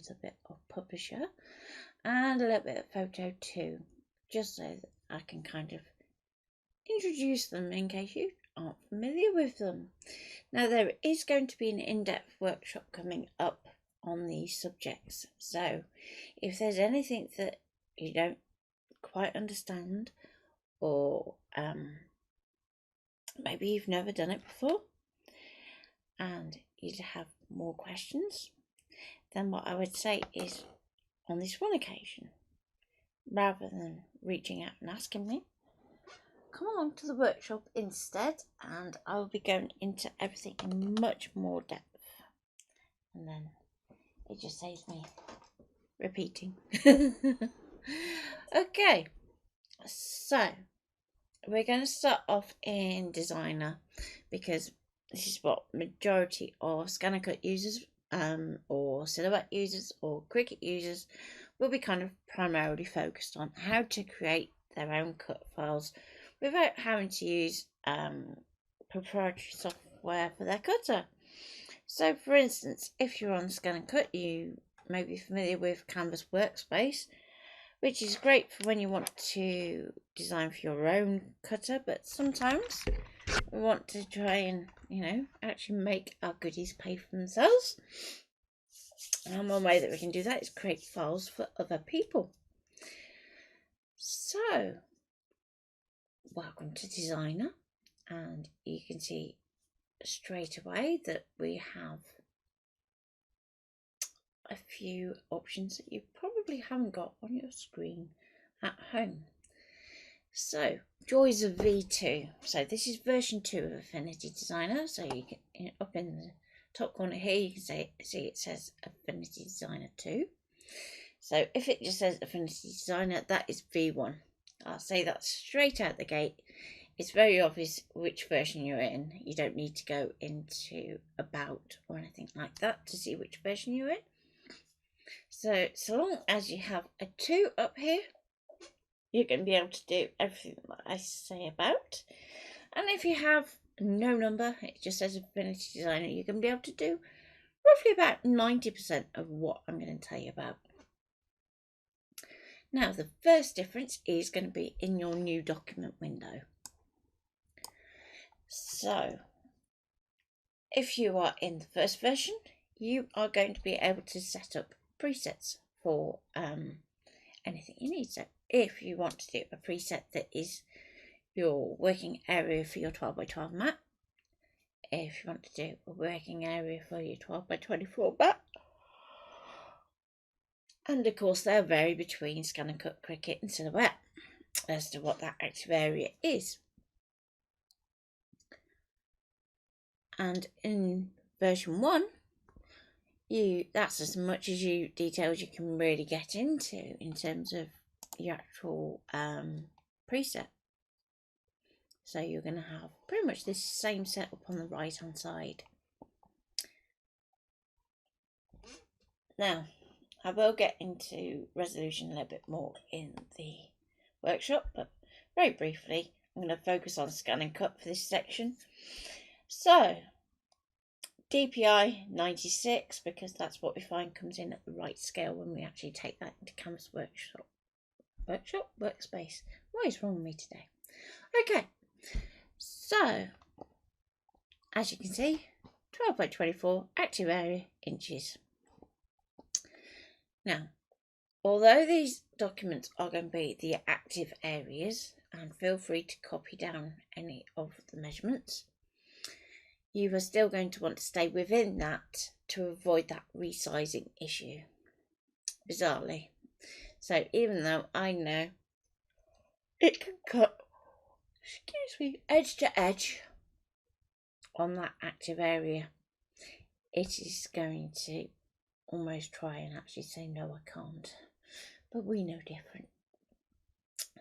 with a bit of publisher and a little bit of photo too, just so that I can kind of introduce them in case you aren't familiar with them. Now, there is going to be an in-depth workshop coming up on these subjects, so if there's anything that you don't quite understand, or maybe you've never done it before and you'd have more questions, then what I would say is, on this one occasion, rather than reaching out and asking me, come along to the workshop instead, and I will be going into everything in much more depth, and then it just saves me repeating. Okay, so we're going to start off in Designer, because this is what majority of Scan and Cut users or Silhouette users or Cricut users will be kind of primarily focused on, how to create their own cut files without having to use proprietary software for their cutter. So for instance, if you're on Scan and Cut, you may be familiar with Canvas Workspace, which is great for when you want to design for your own cutter, but sometimes we want to try and, actually make our goodies pay for themselves. And one way that we can do that is create files for other people. So, welcome to Designer, and you can see straight away that we have a few options that you probably haven't got on your screen at home. So, joys of V2. So this is version 2 of Affinity Designer. So you can, up in the top corner here, you can see it says Affinity Designer 2. So if it just says Affinity Designer, that is V1. I'll say that straight out the gate. It's very obvious which version you're in. You don't need to go into About or anything like that to see which version you're in. So long as you have a 2 up here, you're going to be able to do everything that I say about. And if you have no number, it just says Affinity Designer, you're going to be able to do roughly about 90% of what I'm going to tell you about. Now, the first difference is going to be in your new document window. So, if you are in the first version, you are going to be able to set up presets for anything you need. So if you want to do a preset that is your working area for your 12x12 mat, if you want to do a working area for your 12x24 mat, and of course they'll vary between Scan and Cut, Cricut and Silhouette as to what that active area is. And in version 1, that's as much details you can really get into in terms of your actual preset. So you're going to have pretty much this same setup on the right hand side. Now, I will get into resolution a little bit more in the workshop, but very briefly, I'm going to focus on Scan and Cut for this section. So, DPI 96, because that's what we find comes in at the right scale when we actually take that into Canvas Workspace. What is wrong with me today? Okay, so as you can see, 12x24 active area inches. Now, although these documents are going to be the active areas, and feel free to copy down any of the measurements, you are still going to want to stay within that to avoid that resizing issue, bizarrely. So even though I know it can cut, edge to edge on that active area, it is going to almost try and actually say, no, I can't. But we know different.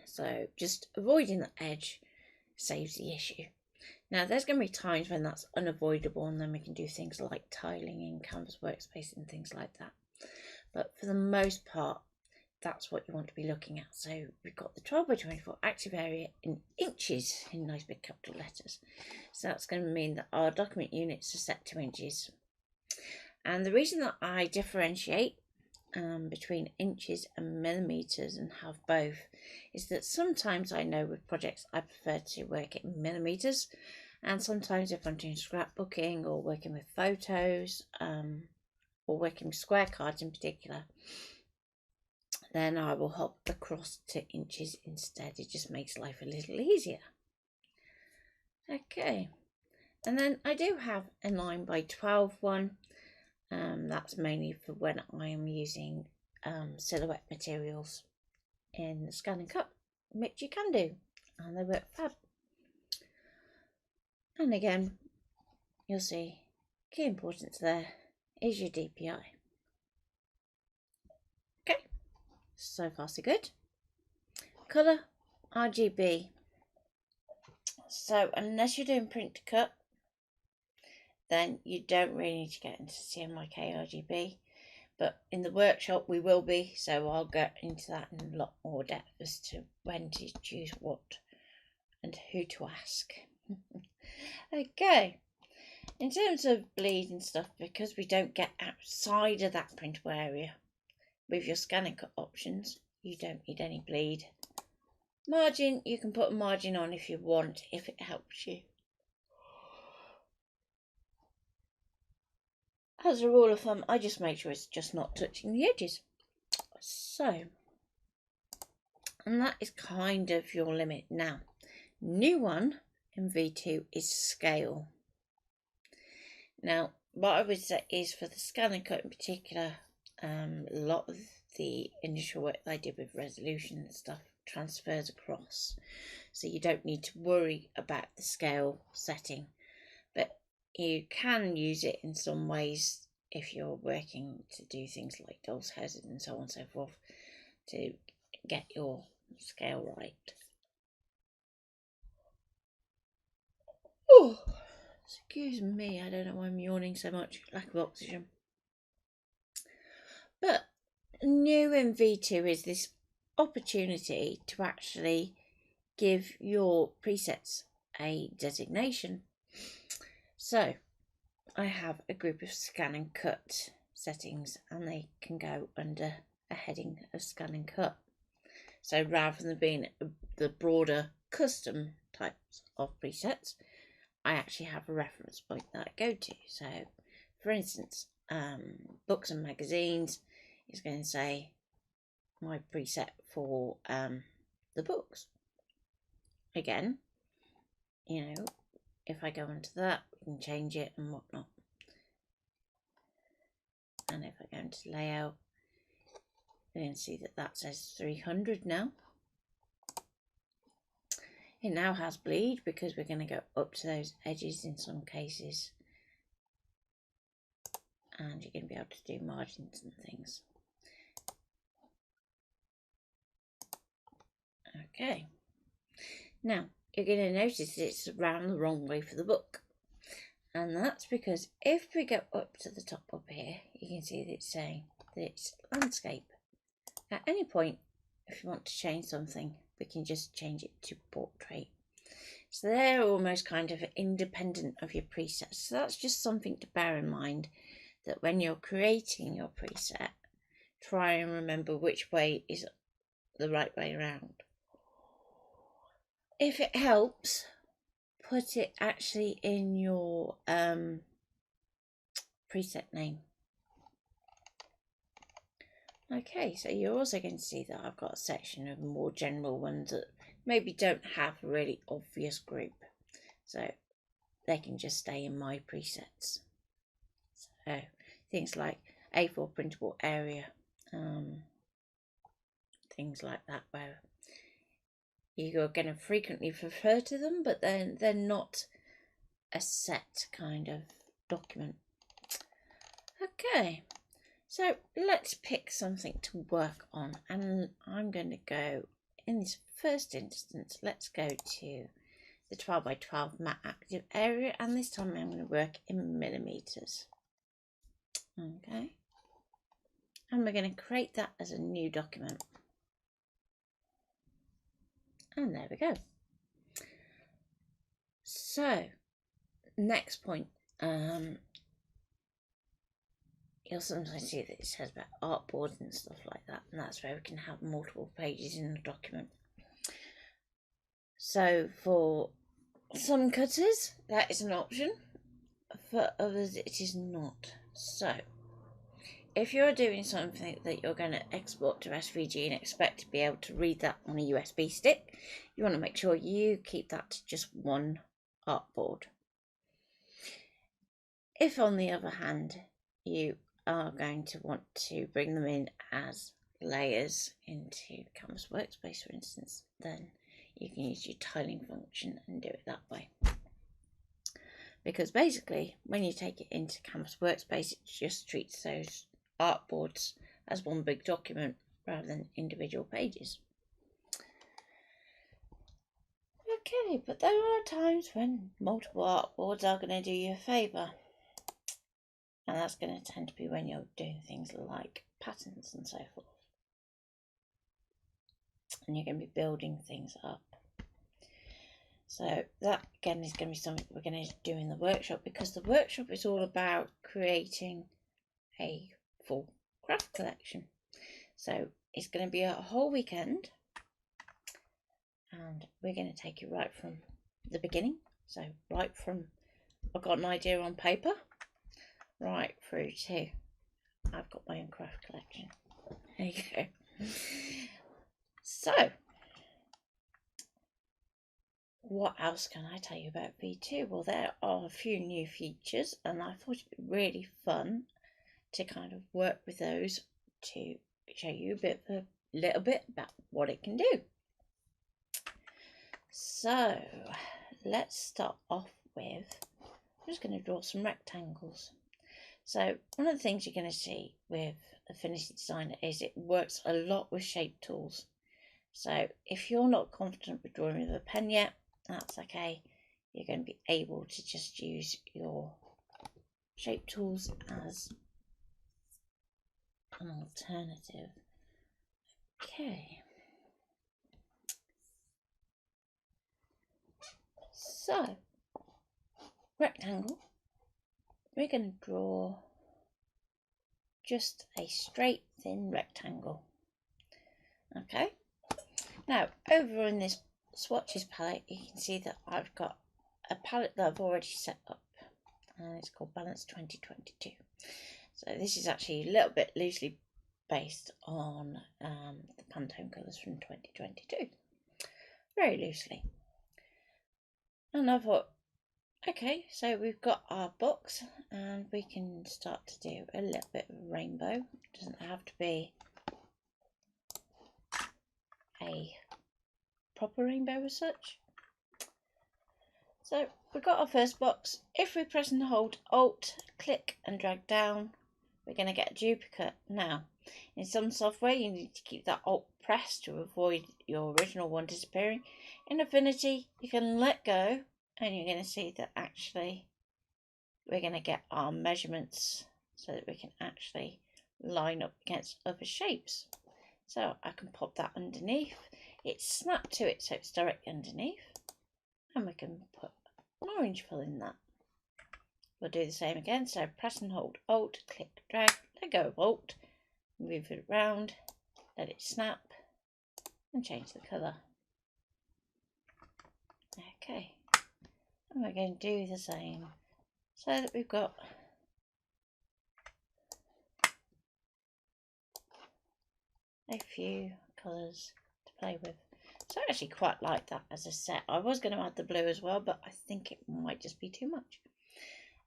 So just avoiding the edge saves the issue. Now, there's going to be times when that's unavoidable, and then we can do things like tiling in Canvas Workspace and things like that. But for the most part, that's what you want to be looking at. So we've got the 12x24 active area in inches in nice big capital letters. So that's going to mean that our document units are set to inches. And the reason that I differentiate between inches and millimeters and have both is that sometimes I know with projects I prefer to work in millimeters, and sometimes if I'm doing scrapbooking or working with photos or working with square cards in particular, then I will hop across to inches instead. It just makes life a little easier. Okay, and then I do have a 9x12 one. That's mainly for when I am using silhouette materials in the scan and cut, which you can do, and they work fab. And again, you'll see key importance there is your DPI. Okay, so far so good. Colour, RGB. So unless you're doing print to cut, then you don't really need to get into CMYK RGB. But in the workshop we will be, so I'll get into that in a lot more depth as to when to choose what and who to ask. Okay, in terms of bleed and stuff, because we don't get outside of that printable area, with your scan and cut options, you don't need any bleed. Margin, you can put a margin on if you want, if it helps you. As a rule of thumb, I just make sure it's just not touching the edges. So, and that is kind of your limit. Now, new one in V2 is scale. Now, what I would say is for the scan and cut in particular, a lot of the initial work I did with resolution and stuff transfers across. So you don't need to worry about the scale setting. But you can use it in some ways if you're working to do things like dolls' houses and so on and so forth to get your scale right. Oh, excuse me, I don't know why I'm yawning so much, lack of oxygen. But new in V2 is this opportunity to actually give your presets a designation. So I have a group of scan and cut settings, and they can go under a heading of scan and cut. So rather than being the broader custom types of presets, I actually have a reference point that I go to. So for instance, books and magazines is going to say my preset for the books. Again, you know, if I go into that, we can change it and whatnot. And if I go into layout, you can see that that says 300 now. It now has bleed because we're going to go up to those edges in some cases. And you're going to be able to do margins and things. Okay. Now, you're going to notice it's round the wrong way for the book. And that's because if we go up to the top up here, you can see that it's saying that it's landscape. At any point, if you want to change something, we can just change it to portrait. So they're almost kind of independent of your presets. So that's just something to bear in mind, that when you're creating your preset, try and remember which way is the right way around. If it helps, put it actually in your preset name. Okay, so you're also going to see that I've got a section of more general ones that maybe don't have a really obvious group. So they can just stay in my presets. So things like A4 printable area, things like that, where you're going to frequently refer to them, but then they're not a set kind of document. Okay, so let's pick something to work on, and I'm going to go, in this first instance, let's go to the 12x12 matte active area, and this time I'm going to work in millimeters. Okay, and we're going to create that as a new document. And there we go. So, next point, you'll sometimes see that it says about artboards and stuff like that, and that's where we can have multiple pages in the document. So for some cutters, that is an option. For others, it is not. So if you're doing something that you're going to export to SVG and expect to be able to read that on a USB stick, you want to make sure you keep that to just one artboard. If, on the other hand, you are going to want to bring them in as layers into Canvas Workspace, for instance, then you can use your tiling function and do it that way. Because basically, when you take it into Canvas Workspace, it just treats those artboards as one big document rather than individual pages. Okay, but there are times when multiple artboards are going to do you a favour. And that's going to tend to be when you're doing things like patterns and so forth. And you're going to be building things up. So that again is going to be something we're going to do in the workshop, because the workshop is all about creating a full craft collection. So it's going to be a whole weekend, and we're going to take you right from the beginning. So right from I've got an idea on paper, right through to I've got my own craft collection. There you go. So what else can I tell you about V2? Well, there are a few new features, and I thought it'd be really fun to kind of work with those to show you a little bit about what it can do. So let's start off with, I'm just going to draw some rectangles. So one of the things you're going to see with Affinity Designer is it works a lot with shape tools. So if you're not confident with drawing with a pen yet, that's okay. You're going to be able to just use your shape tools as an alternative. Okay. So, rectangle. We're going to draw just a straight thin rectangle. Okay. Now, over in this swatches palette, you can see that I've got a palette that I've already set up, and it's called Balance 2022. So this is actually a little bit loosely based on the Pantone colours from 2022, very loosely. And I thought, okay, so we've got our box, and we can start to do a little bit of a rainbow. It doesn't have to be a proper rainbow as such. So we've got our first box. If we press and hold Alt, click and drag down, we're going to get a duplicate. Now, in some software you need to keep that Alt pressed to avoid your original one disappearing. In Affinity, you can let go, and you're going to see that actually we're going to get our measurements so that we can actually line up against other shapes. So I can pop that underneath. It's snapped to it, so it's directly underneath. And we can put an orange fill in that. We'll do the same again. So press and hold Alt, click, drag, let go of Alt, move it around, let it snap, and change the colour. Okay. And we're going to do the same so that we've got a few colours to play with. So I actually quite like that as a set. I was going to add the blue as well, but I think it might just be too much.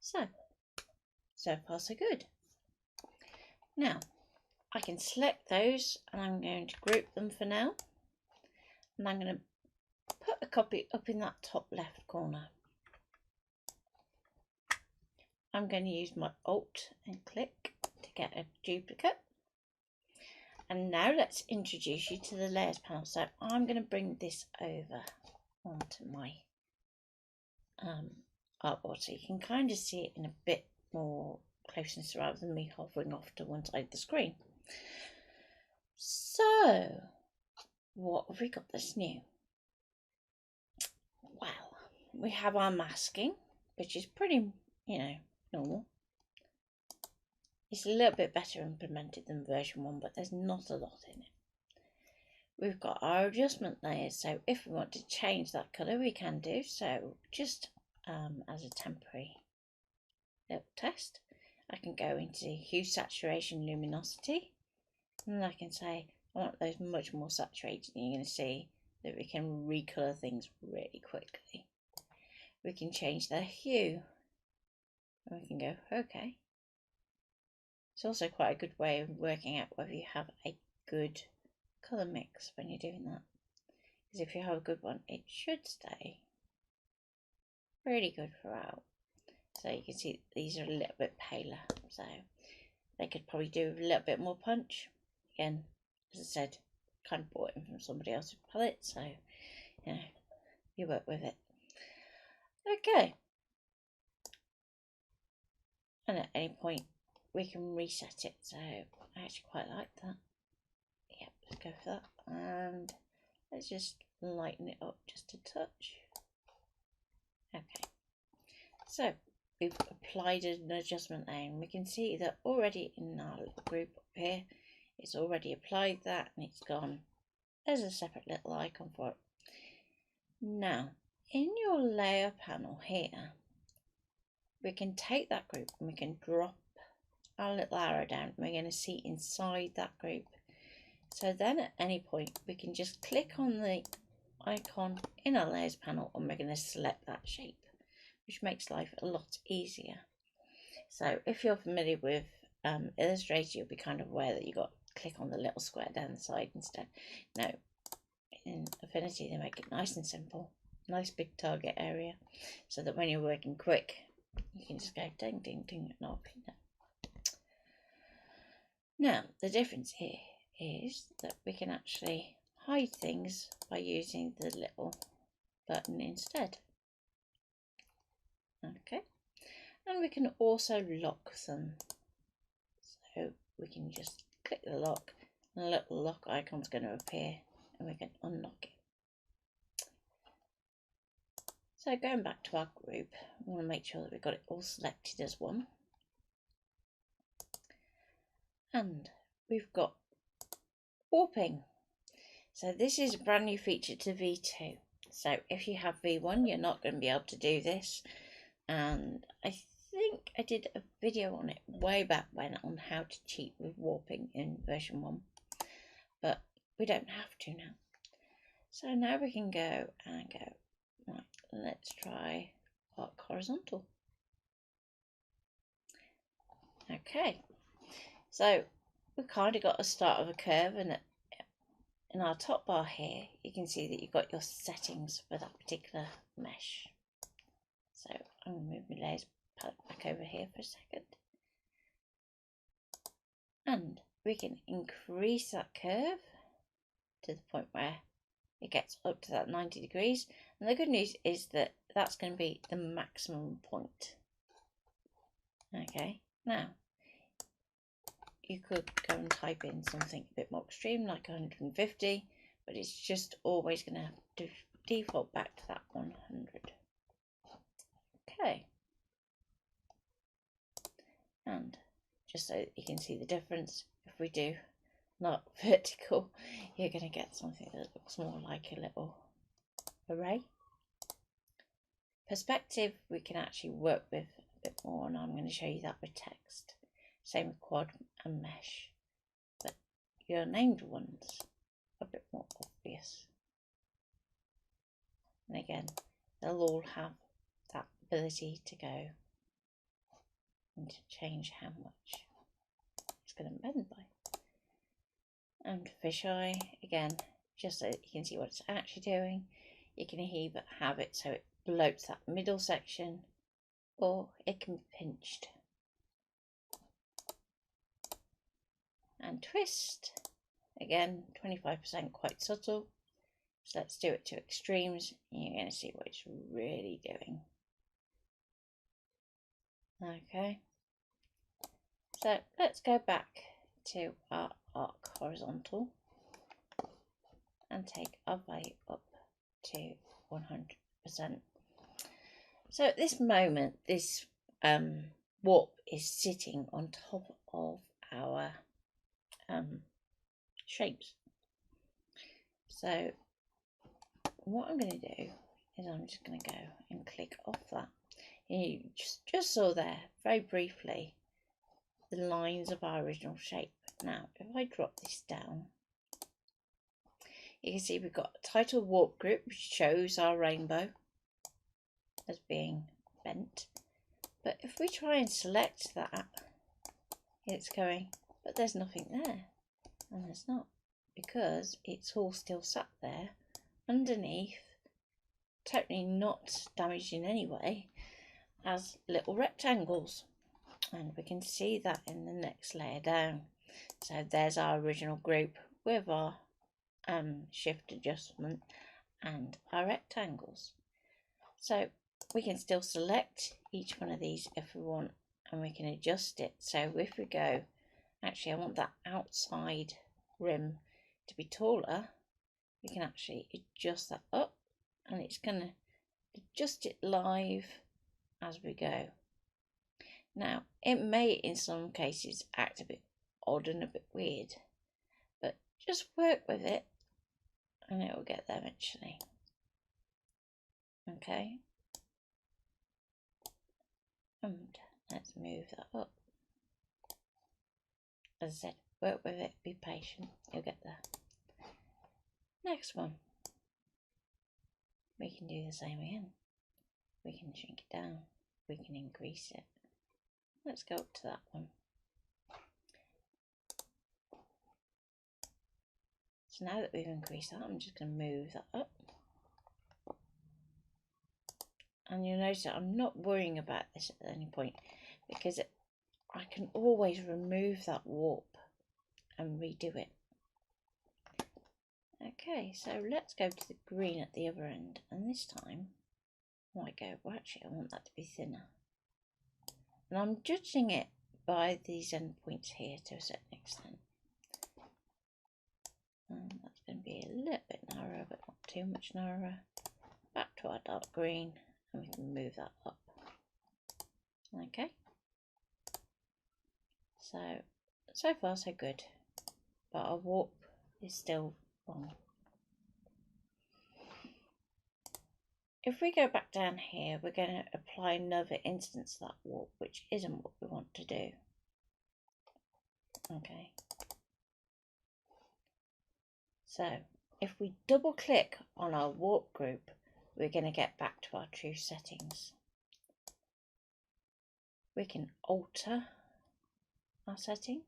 So far so good. Now, I can select those, and I'm going to group them for now. And I'm going to put a copy up in that top left corner. I'm going to use my Alt and click to get a duplicate. And now let's introduce you to the layers panel. So I'm going to bring this over onto my artboard so you can kind of see it in a bit more closeness rather than me hovering off to one side of the screen. So what have we got that's new? Well, we have our masking, which is pretty, normal. It's a little bit better implemented than version 1, but there's not a lot in it. We've got our adjustment layers, so if we want to change that colour, we can do so. Just as a temporary little test, I can go into hue, saturation, luminosity, and I can say I want those much more saturated, and you're going to see that we can recolour things really quickly. We can change their hue, and we can go OK. It's also quite a good way of working out whether you have a good colour mix when you're doing that, because if you have a good one, it should stay pretty good throughout. So you can see these are a little bit paler, so they could probably do with a little bit more punch. Again, as I said, kind of bought it from somebody else's palette, so you know, you work with it. Okay, and at any point we can reset it, so I actually quite like that. Yep, let's go for that, and let's just lighten it up just a touch. Okay, so we've applied an adjustment layer, and we can see that already in our little group up here, it's already applied that, and it's gone. There's a separate little icon for it. Now, in your layer panel here, we can take that group and we can drop our little arrow down, and we're going to see inside that group. So then at any point we can just click on the icon in our layers panel, and we're going to select that shape, which makes life a lot easier. So if you're familiar with Illustrator, you'll be kind of aware that you got to click on the little square down the side instead. Now in Affinity they make it nice and simple, nice big target area, so that when you're working quick you can just go ding ding ding and off. Now the difference here is that we can actually hide things by using the little button instead. Okay, and we can also lock them, so we can just click the lock and a little lock icon is going to appear, and we can unlock it. So going back to our group, we want to make sure that we've got it all selected as one, and we've got warping. So this is a brand new feature to V2. So if you have V1, you're not going to be able to do this, and I think I did a video on it way back when on how to cheat with warping in version 1, but we don't have to now. So now we can go and go, right, let's try arc horizontal. Okay, so we've kind of got a start of a curve, and in our top bar here you can see that you've got your settings for that particular mesh. So I'm going to move my layers palette back over here for a second, and we can increase that curve to the point where it gets up to that 90 degrees, and the good news is that that's going to be the maximum point. Okay, now you could go and type in something a bit more extreme like 150, but it's just always going to default back to that 100. Okay, and just so that you can see the difference, if we do not vertical, you're going to get something that looks more like a little array. Perspective we can actually work with a bit more, and I'm going to show you that with text. Same with quad and mesh, but your named ones are a bit more obvious. And again, they'll all have that ability to go and to change how much it's going to bend by. And fisheye, again, just so that you can see what it's actually doing, you can either have it so it bloats that middle section, or it can be pinched. And twist, again 25%, quite subtle, so let's do it to extremes and you're going to see what it's really doing. Okay, so let's go back to our arc horizontal and take our value up to 100%. So at this moment this warp is sitting on top of our shapes. So what I'm going to do is I'm just going to go and click off that. You just saw there very briefly the lines of our original shape. Now if I drop this down, you can see we've got a title warp group which shows our rainbow as being bent. But if we try and select that, it's going, but there's nothing there. And there's not, because it's all still sat there underneath, totally not damaged in any way, as little rectangles. And we can see that in the next layer down. So there's our original group with our shift adjustment and our rectangles. So we can still select each one of these if we want, and we can adjust it. So if we go, actually I want that outside rim to be taller, we can actually adjust that up, and it's going to adjust it live as we go. Now it may in some cases act a bit odd and a bit weird, but just work with it and it will get there eventually. Okay, and let's move that up. As I said, work with it, be patient, you'll get there. Next one, we can do the same again. We can shrink it down, we can increase it. Let's go up to that one. So now that we've increased that, I'm just going to move that up. And you'll notice that I'm not worrying about this at any point, because I can always remove that warp and redo it. Okay, so let's go to the green at the other end, and this time I might go, well actually I want that to be thinner. And I'm judging it by these endpoints here to a certain extent. And that's going to be a little bit narrower, but not too much narrower. Back to our dark green, and we can move that up. Okay. So far so good, but our warp is still wrong. If we go back down here, we're going to apply another instance of that warp, which isn't what we want to do. Okay. So if we double click on our warp group, we're going to get back to our true settings. We can alter our setting,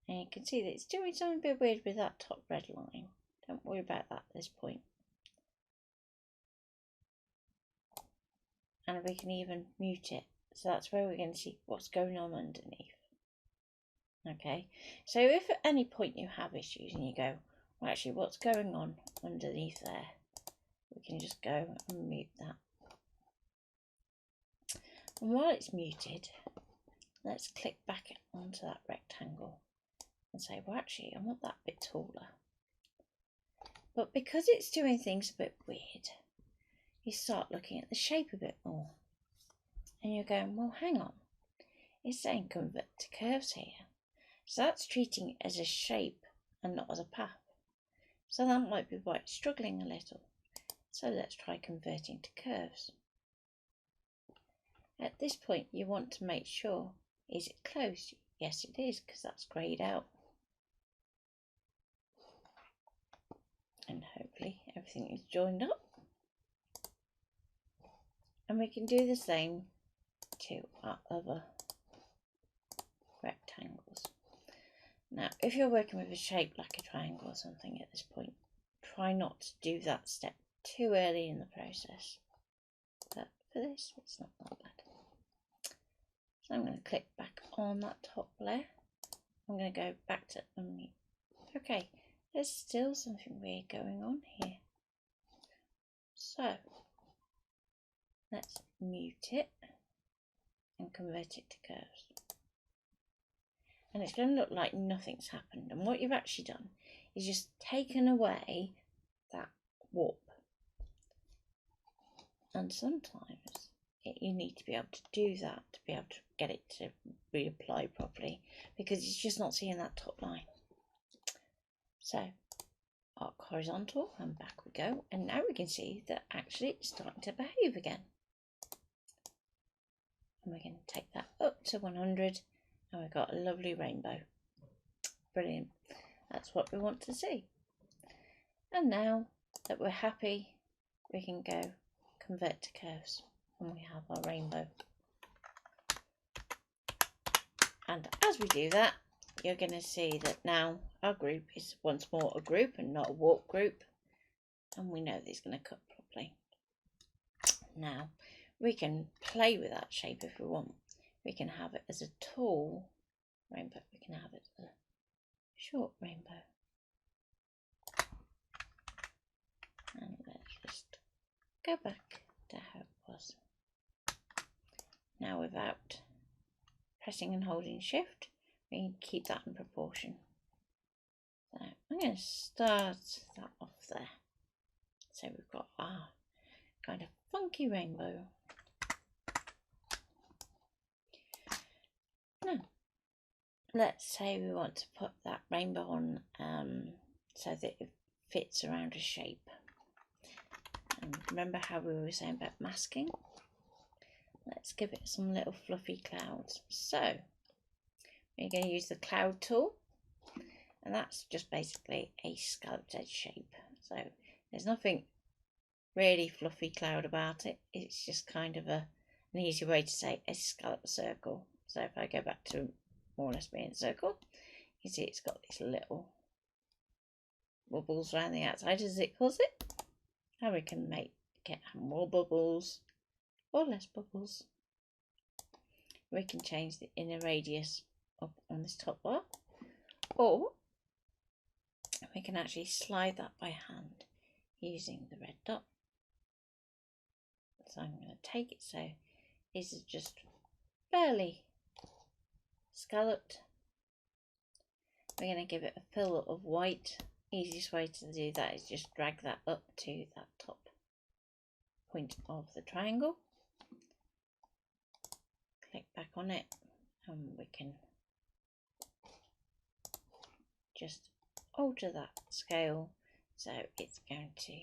and you can see that it's doing something a bit weird with that top red line. Don't worry about that at this point. And we can even mute it, so that's where we're going to see what's going on underneath. Okay, so if at any point you have issues and you go, well actually what's going on underneath there, we can just go and mute that. And while it's muted, let's click back onto that rectangle and say, well actually I want that bit taller. But because it's doing things a bit weird, you start looking at the shape a bit more, and you're going, well hang on, it's saying convert to curves here, so that's treating it as a shape and not as a path. So that might be why it's struggling a little. So let's try converting to curves. At this point you want to make sure, is it closed? Yes it is, because that's greyed out. And hopefully everything is joined up. And we can do the same to our other rectangles. Now if you're working with a shape like a triangle or something at this point, try not to do that step too early in the process. But for this, it's not that bad. So I'm going to click back on that top layer. I'm going to go back to unmute. Okay, there's still something weird going on here. So let's mute it and convert it to curves. And it's going to look like nothing's happened. And what you've actually done is just taken away that warp. And sometimes you need to be able to do that to be able to get it to reapply properly, because it's just not seeing that top line. So arc horizontal, and back we go, and now we can see that actually it's starting to behave again. And we can take that up to 100, and we've got a lovely rainbow. Brilliant. That's what we want to see. And now that we're happy, we can go convert to curves, and we have our rainbow. And as we do that, you're going to see that now our group is once more a group and not a warp group, and we know that it's going to cut properly. Now we can play with that shape if we want. We can have it as a tall rainbow, we can have it as a short rainbow, and let's just go back to how it was. Now without pressing and holding shift, we can keep that in proportion. So I'm going to start that off there. So we've got our kind of funky rainbow. Now, let's say we want to put that rainbow on so that it fits around a shape. And remember how we were saying about masking? Let's give it some little fluffy clouds. So we're going to use the cloud tool, and that's just basically a scalloped edge shape. So there's nothing really fluffy cloud about it. It's just kind of an easy way to say a scalloped circle. So if I go back to more or less being a circle, you see it's got these little bubbles around the outside, as it calls it. And we can get more bubbles or less bubbles. We can change the inner radius up on this top bar, or we can actually slide that by hand using the red dot. So I'm going to take it so this is just barely scalloped. We're going to give it a fill of white. Easiest way to do that is just drag that up to that top point of the triangle. Click back on it, and we can just alter that scale so it's going to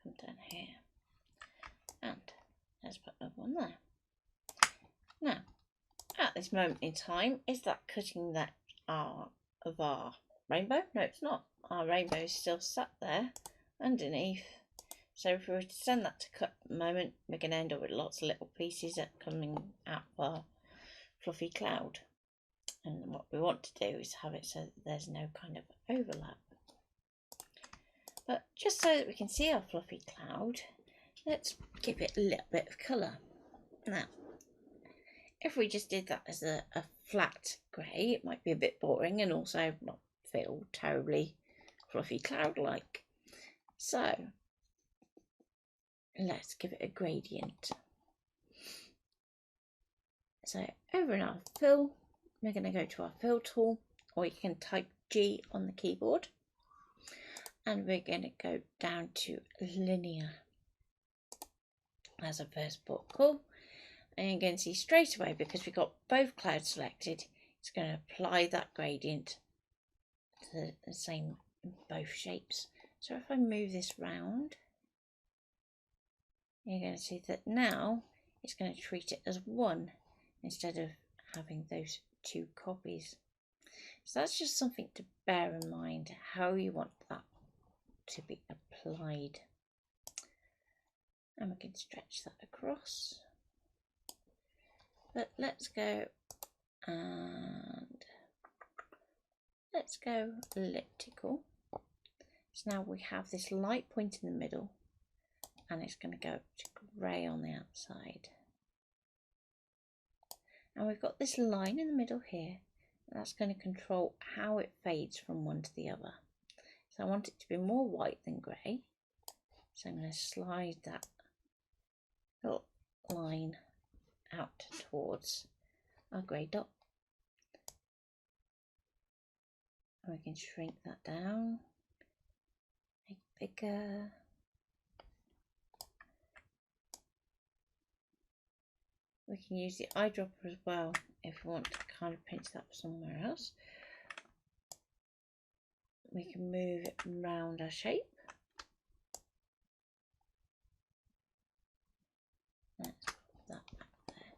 come down here, and let's put another one there. Now at this moment in time, is that cutting that of our rainbow? No, it's not. Our rainbow is still sat there underneath. So if we were to send that to cut at the moment, we're going to end up with lots of little pieces that are coming out of our fluffy cloud. And what we want to do is have it so that there's no kind of overlap. But just so that we can see our fluffy cloud, let's give it a little bit of colour. Now, if we just did that as a flat grey, it might be a bit boring and also not feel terribly fluffy cloud-like. So let's give it a gradient. So over in our fill, we're going to go to our fill tool, or you can type G on the keyboard, and we're going to go down to linear as a first port call. And you're going to see straight away, because we've got both clouds selected, it's going to apply that gradient to the same in both shapes. So if I move this round, you're going to see that now it's going to treat it as one instead of having those two copies. So that's just something to bear in mind, how you want that to be applied. And we can stretch that across. But let's go elliptical. So now we have this light point in the middle, and it's going to go to grey on the outside. And we've got this line in the middle here, and that's going to control how it fades from one to the other. So I want it to be more white than grey. So I'm going to slide that little line out towards our grey dot. And we can shrink that down, make it bigger, We can use the eyedropper as well if we want to kind of pinch that somewhere else. We can move it around our shape. Let's put that back there.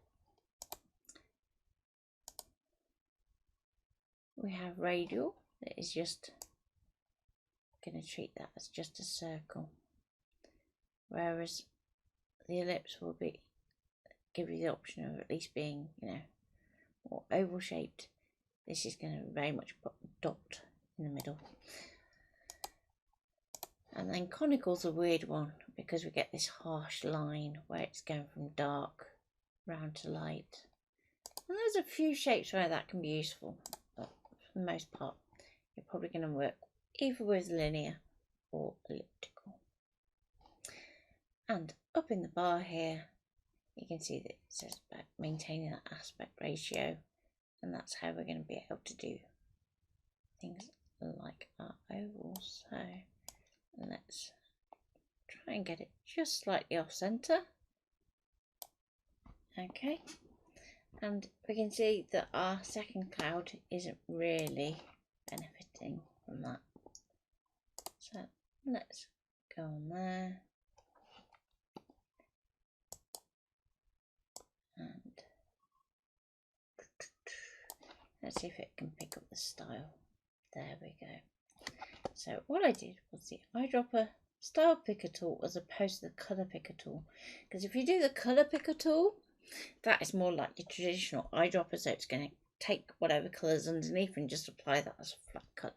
We have radial, that is just going to treat that as just a circle, whereas the ellipse will be give you the option of at least being, you know, more oval shaped. This is going to very much put a dot in the middle. And then conical's a weird one because we get this harsh line where it's going from dark round to light. And there's a few shapes where that can be useful, but for the most part, you're probably going to work either with linear or elliptical. And up in the bar here, you can see that it says about maintaining that aspect ratio, and that's how we're going to be able to do things like our ovals. So let's try and get it just slightly off center. Okay, and we can see that our second cloud isn't really benefiting from that. So let's go on there. And let's see if it can pick up the style. There we go. So what I did was the eyedropper style picker tool as opposed to the colour picker tool. Because if you do the colour picker tool, that is more like your traditional eyedropper, so it's going to take whatever colours underneath and just apply that as a flat colour.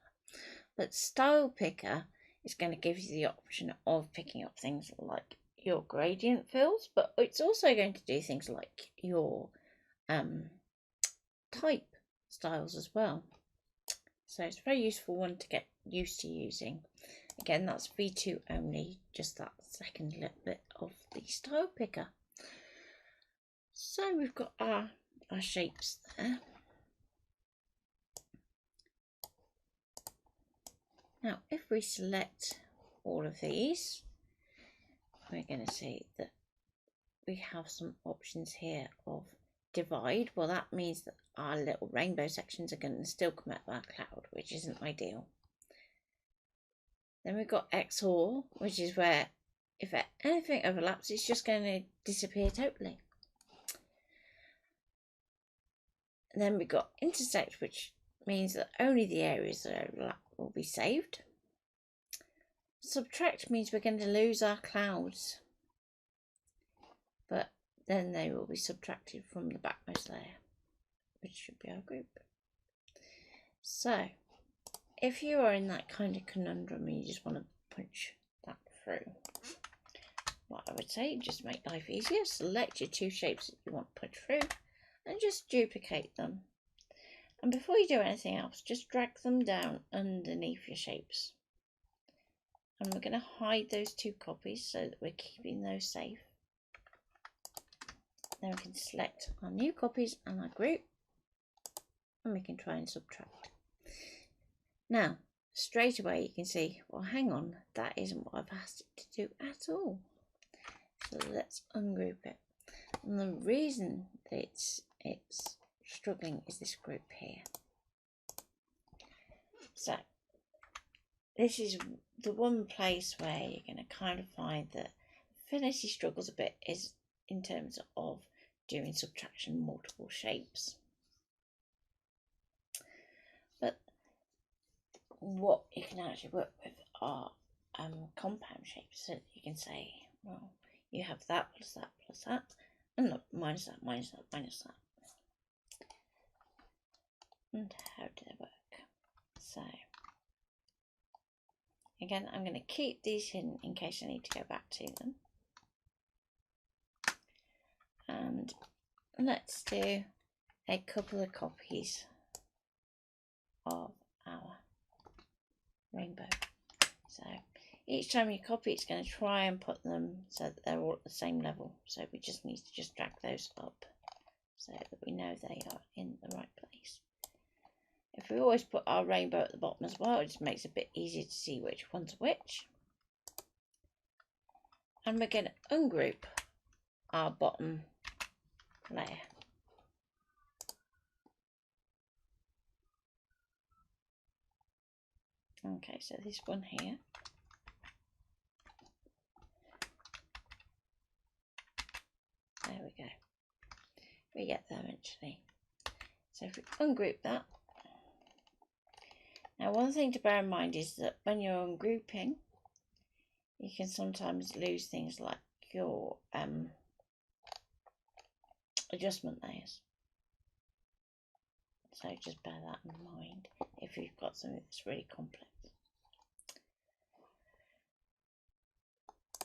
But style picker is going to give you the option of picking up things like your gradient fills, but it's also going to do things like your type styles as well. So it's a very useful one to get used to using. Again, that's V2 only, just that second little bit of the style picker. So we've got our shapes there. Now, if we select all of these, we're going to see that we have some options here of divide. Well, that means that our little rainbow sections are going to still come out of our cloud, which isn't ideal. Then we've got XOR, which is where if anything overlaps, it's just going to disappear totally. And then we've got intersect, which means that only the areas that overlap will be saved. Subtract means we're going to lose our clouds, but then they will be subtracted from the backmost layer, which should be our group. So if you are in that kind of conundrum and you just want to punch that through, what I would say, just make life easier, select your two shapes that you want to punch through and just duplicate them. And before you do anything else, just drag them down underneath your shapes. And we're going to hide those two copies so that we're keeping those safe. Then we can select our new copies and our group, and we can try and subtract. Now, straight away you can see, well, hang on, that isn't what I've asked it to do at all. So let's ungroup it. And the reason that it's struggling is this group here. So this is the one place where you're going to kind of find that Affinity struggles a bit is in terms of doing subtraction multiple shapes. But what you can actually work with are compound shapes. So you can say, well, you have that plus that plus that, and look, minus that, minus that, minus that. And how do they work? So again, I'm going to keep these hidden in case I need to go back to them. And let's do a couple of copies of our rainbow. So each time you copy, it's going to try and put them so that they're all at the same level. So we just need to just drag those up so that we know they are in the right place. If we always put our rainbow at the bottom as well, it just makes it a bit easier to see which one's which. And we're going to ungroup our bottom layer. Okay, so this one here. There we go. We get there eventually. So if we ungroup that. Now one thing to bear in mind is that when you're ungrouping, you can sometimes lose things like your adjustment layers. So just bear that in mind if you've got something that's really complex.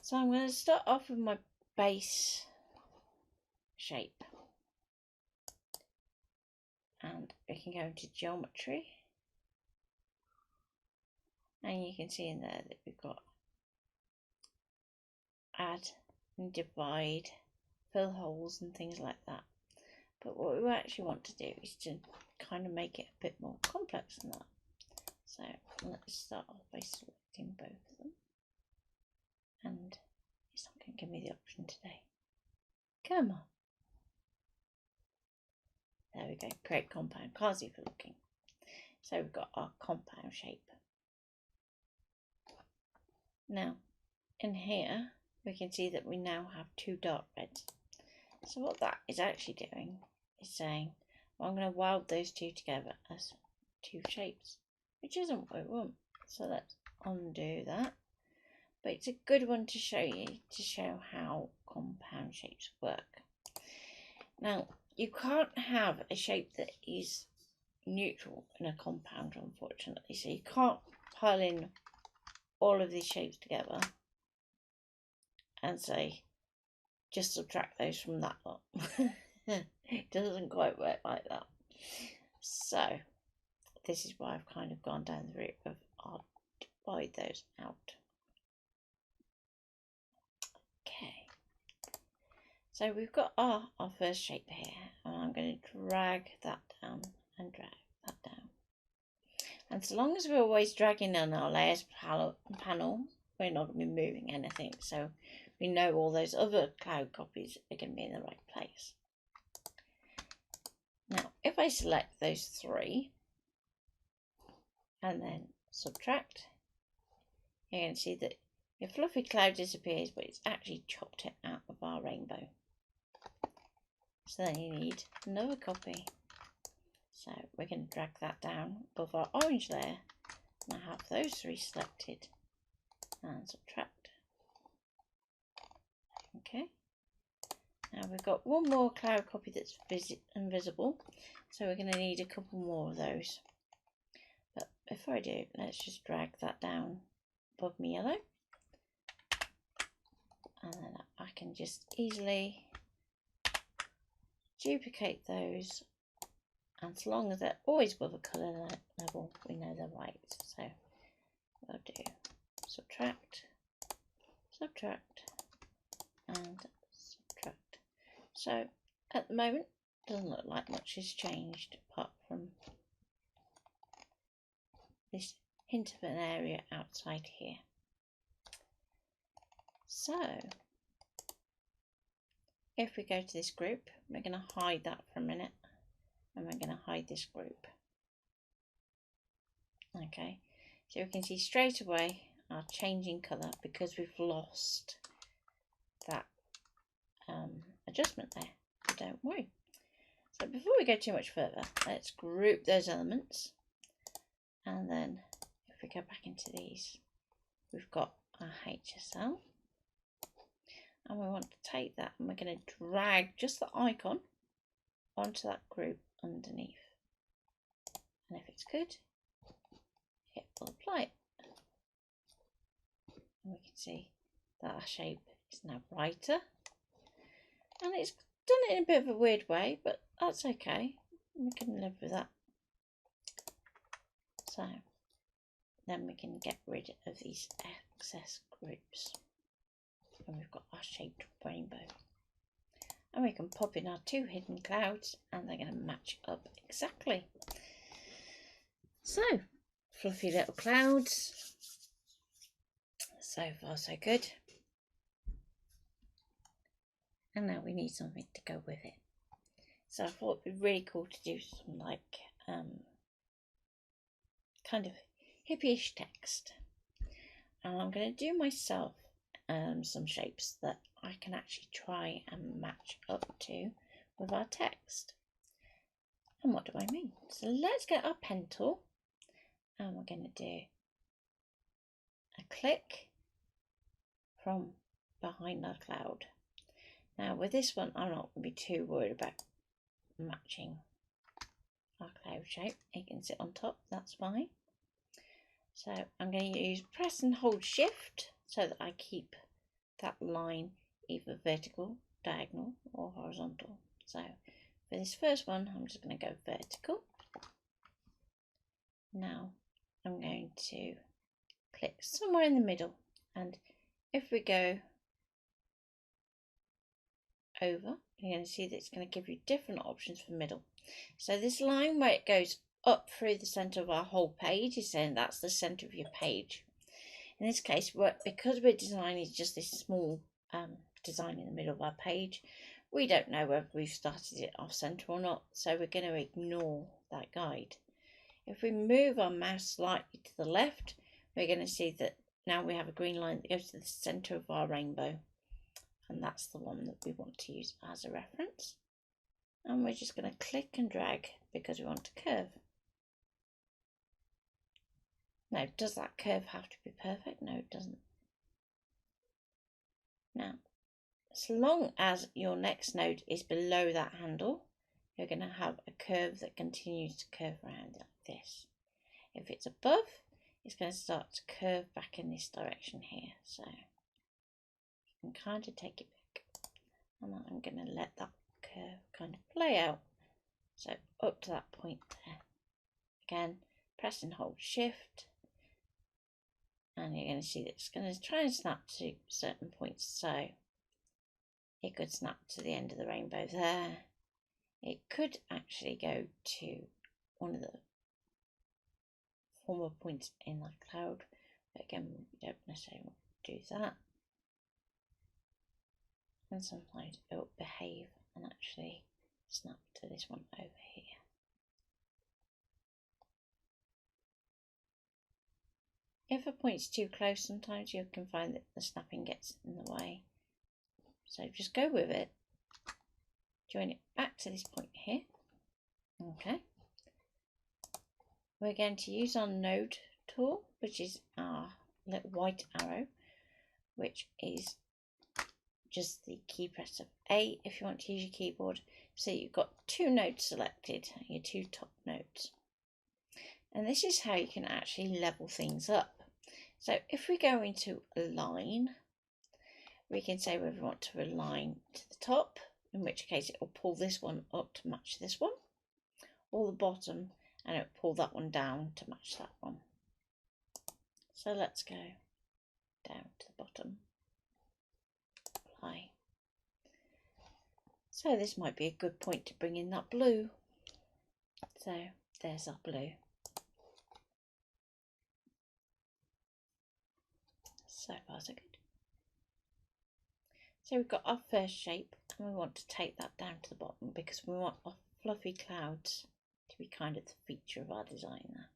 So I'm going to start off with my base shape. And we can go into geometry. And you can see in there that we've got add and divide, fill holes and things like that. But what we actually want to do is to kind of make it a bit more complex than that. So let's start off by selecting both of them. And it's not going to give me the option today. Come on. There we go, create compound. Can't see for looking. So we've got our compound shape. Now, in here, we can see that we now have two dark reds. So what that is actually doing is saying, well, I'm going to weld those two together as two shapes, which isn't what we want. So let's undo that. But it's a good one to show you, to show how compound shapes work. Now, you can't have a shape that is neutral in a compound, unfortunately. So you can't pile in all of these shapes together and say, just subtract those from that lot. It doesn't quite work like that. So this is why I've kind of gone down the route of I'll divide those out. Okay. So we've got our first shape here, and I'm going to drag that down and drag that down. And so long as we're always dragging on our layers panel, we're not going to be moving anything. So we know all those other cloud copies are going to be in the right place. Now, if I select those three and then subtract, you're going to see that your fluffy cloud disappears, but it's actually chopped it out of our rainbow. So then you need another copy. So we're going to drag that down above our orange layer. And I have those three selected and subtract. Okay. Now we've got one more cloud copy that's invisible. So we're going to need a couple more of those. But before I do, let's just drag that down above my yellow. And then I can just easily duplicate those, and so long as they're always above a colour level, we know they're right. So we'll do subtract, subtract, and subtract. So at the moment, it doesn't look like much has changed apart from this hint of an area outside here. So if we go to this group, we're going to hide that for a minute, and we're going to hide this group. Okay, so we can see straight away our changing colour because we've lost that adjustment there. But don't worry. So before we go too much further, let's group those elements, and then if we go back into these, we've got our HSL. And we want to take that and we're going to drag just the icon onto that group underneath. And if it's good, we'll apply it. And we can see that our shape is now brighter. And it's done it in a bit of a weird way, but that's okay. We can live with that. So then we can get rid of these excess groups. And we've got our shaped rainbow. And we can pop in our two hidden clouds and they're going to match up exactly. So, fluffy little clouds. So far so good. And now we need something to go with it. So I thought it'd be really cool to do some like kind of hippie-ish text. And I'm going to do myself some shapes that I can actually try and match up to with our text. And what do I mean? So let's get our pen tool and we're going to do a click from behind our cloud. Now with this one, I'm not going to be too worried about matching our cloud shape. It can sit on top, that's fine. So I'm going to use press and hold shift so that I keep that line either vertical, diagonal or horizontal. So for this first one, I'm just going to go vertical. Now I'm going to click somewhere in the middle, and if we go over, you're going to see that it's going to give you different options for middle. So this line where it goes up through the center of our whole page is saying that's the center of your page. In this case, because we're designing just this small design in the middle of our page, we don't know whether we've started it off center or not, so we're going to ignore that guide. If we move our mouse slightly to the left, we're going to see that now we have a green line that goes to the center of our rainbow, and that's the one that we want to use as a reference. And we're just going to click and drag because we want to curve. Now, does that curve have to be perfect? No, it doesn't. Now, as long as your next node is below that handle, you're going to have a curve that continues to curve around like this. If it's above, it's going to start to curve back in this direction here. So you can kind of take it back. And I'm going to let that curve kind of play out. So up to that point there. Again, press and hold shift. And you're going to see that it's going to try and snap to certain points. So it could snap to the end of the rainbow there. It could actually go to one of the former points in that cloud. But again, we don't necessarily want to do that. And sometimes it will behave and actually snap to this one over here. If a point's too close, sometimes you can find that the snapping gets in the way. So just go with it. Join it back to this point here. Okay. We're going to use our node tool, which is our little white arrow, which is just the key press of A if you want to use your keyboard. So you've got two nodes selected, your two top nodes. And this is how you can actually level things up. So if we go into align, we can say we want to align to the top, in which case it will pull this one up to match this one, or the bottom, and it will pull that one down to match that one. So let's go down to the bottom, apply. So this might be a good point to bring in that blue. So there's our blue. So far so good. So we've got our first shape and we want to take that down to the bottom because we want our fluffy clouds to be kind of the feature of our design there.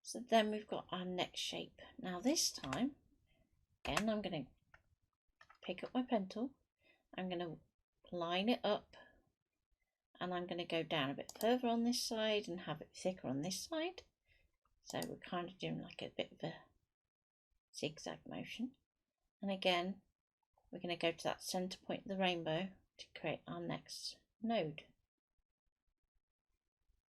So then we've got our next shape. Now this time, again, I'm going to pick up my pen tool, I'm going to line it up, and I'm going to go down a bit further on this side and have it thicker on this side. So we're kind of doing like a bit of a zigzag motion. And again, we're going to go to that center point of the rainbow to create our next node.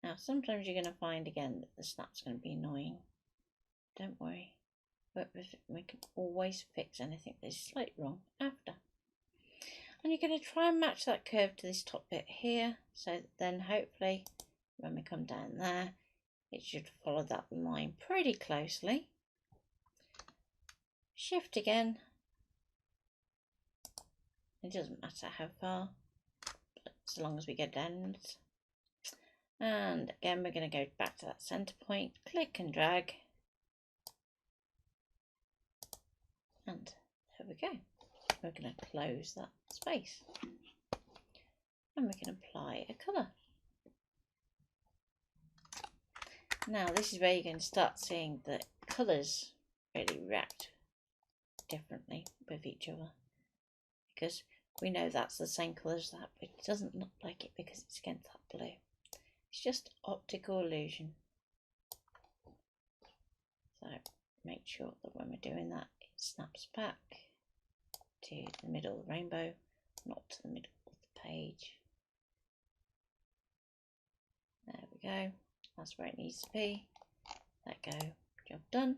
Now sometimes you're going to find again that the snap's going to be annoying. Don't worry, we can always fix anything that is slightly wrong after. And you're going to try and match that curve to this top bit here, so that then hopefully when we come down there, it should follow that line pretty closely. Shift again. It doesn't matter how far, but as long as we get down. And again, we're going to go back to that center point, click and drag. And there we go. We're going to close that space. and we can apply a colour. Now this is where you're going to start seeing that colours really react differently with each other, because we know that's the same colour as that, but it doesn't look like it because it's against that blue. It's just optical illusion. So make sure that when we're doing that, it snaps back to the middle of the rainbow, not to the middle of the page. There we go. That's where it needs to be. Let go. Job done.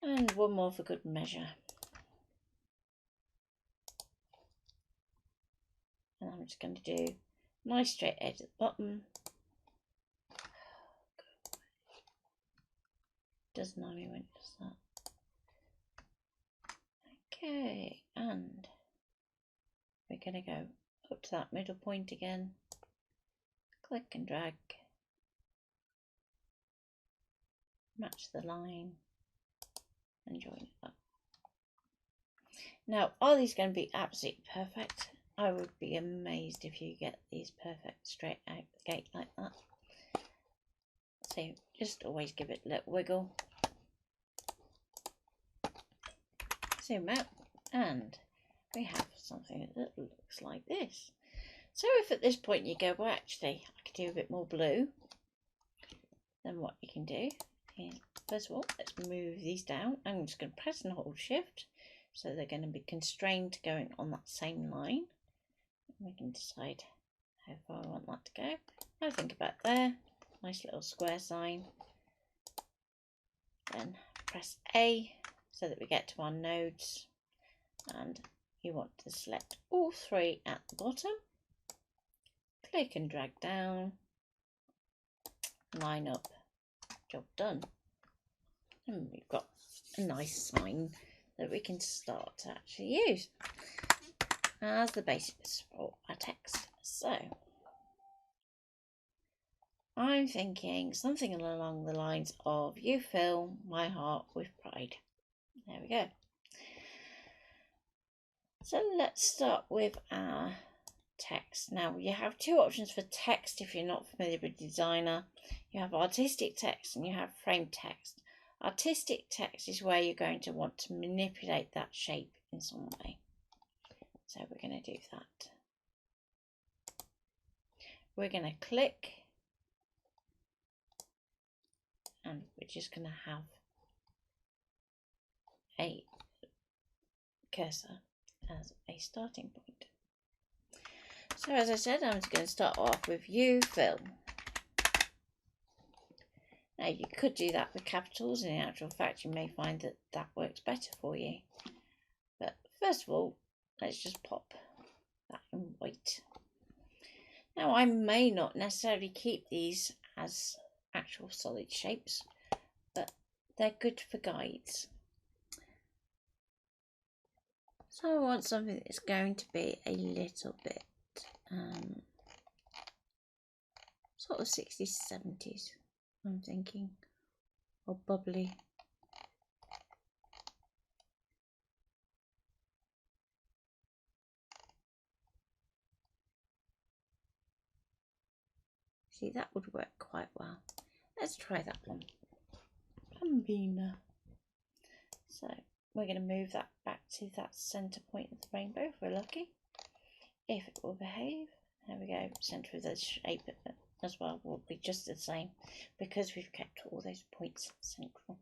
And one more for good measure. And I'm just going to do a nice straight edge at the bottom. Does annoy me when it does that. Okay, and we're going to go up to that middle point again. Click and drag. Match the line and join it up. Now, are these going to be absolutely perfect? I would be amazed if you get these perfect straight out the gate like that. So just always give it a little wiggle. Zoom out and we have something that looks like this. So if at this point you go, well actually I could do a bit more blue, then what you can do is, first of all, let's move these down. I'm just going to press and hold shift, so they're going to be constrained to going on that same line. We can decide how far I want that to go. I think about there, nice little square sign. Then press A so that we get to our nodes, and you want to select all three at the bottom. Click and drag down, line up, job done. And we've got a nice sign that we can start to actually use as the basis for our text. So I'm thinking something along the lines of, you fill my heart with pride. There we go. So let's start with our text. Now you have two options for text if you're not familiar with Designer. You have artistic text and you have frame text. Artistic text is where you're going to want to manipulate that shape in some way. So we're going to do that. We're going to click and we're just going to have a cursor as a starting point. So as I said, I'm just going to start off with you fill. Now you could do that with capitals, and in actual fact you may find that that works better for you. But first of all, let's just pop that in white. Now I may not necessarily keep these as actual solid shapes, but they're good for guides. So I want something that's going to be a little bit sort of 60s, 70s, I'm thinking, or bubbly. See, that would work quite well. Let's try that one. Bambina. So we're going to move that back to that centre point of the rainbow if we're lucky. If it will behave. There we go. Centre of the shape as well will be just the same because we've kept all those points central.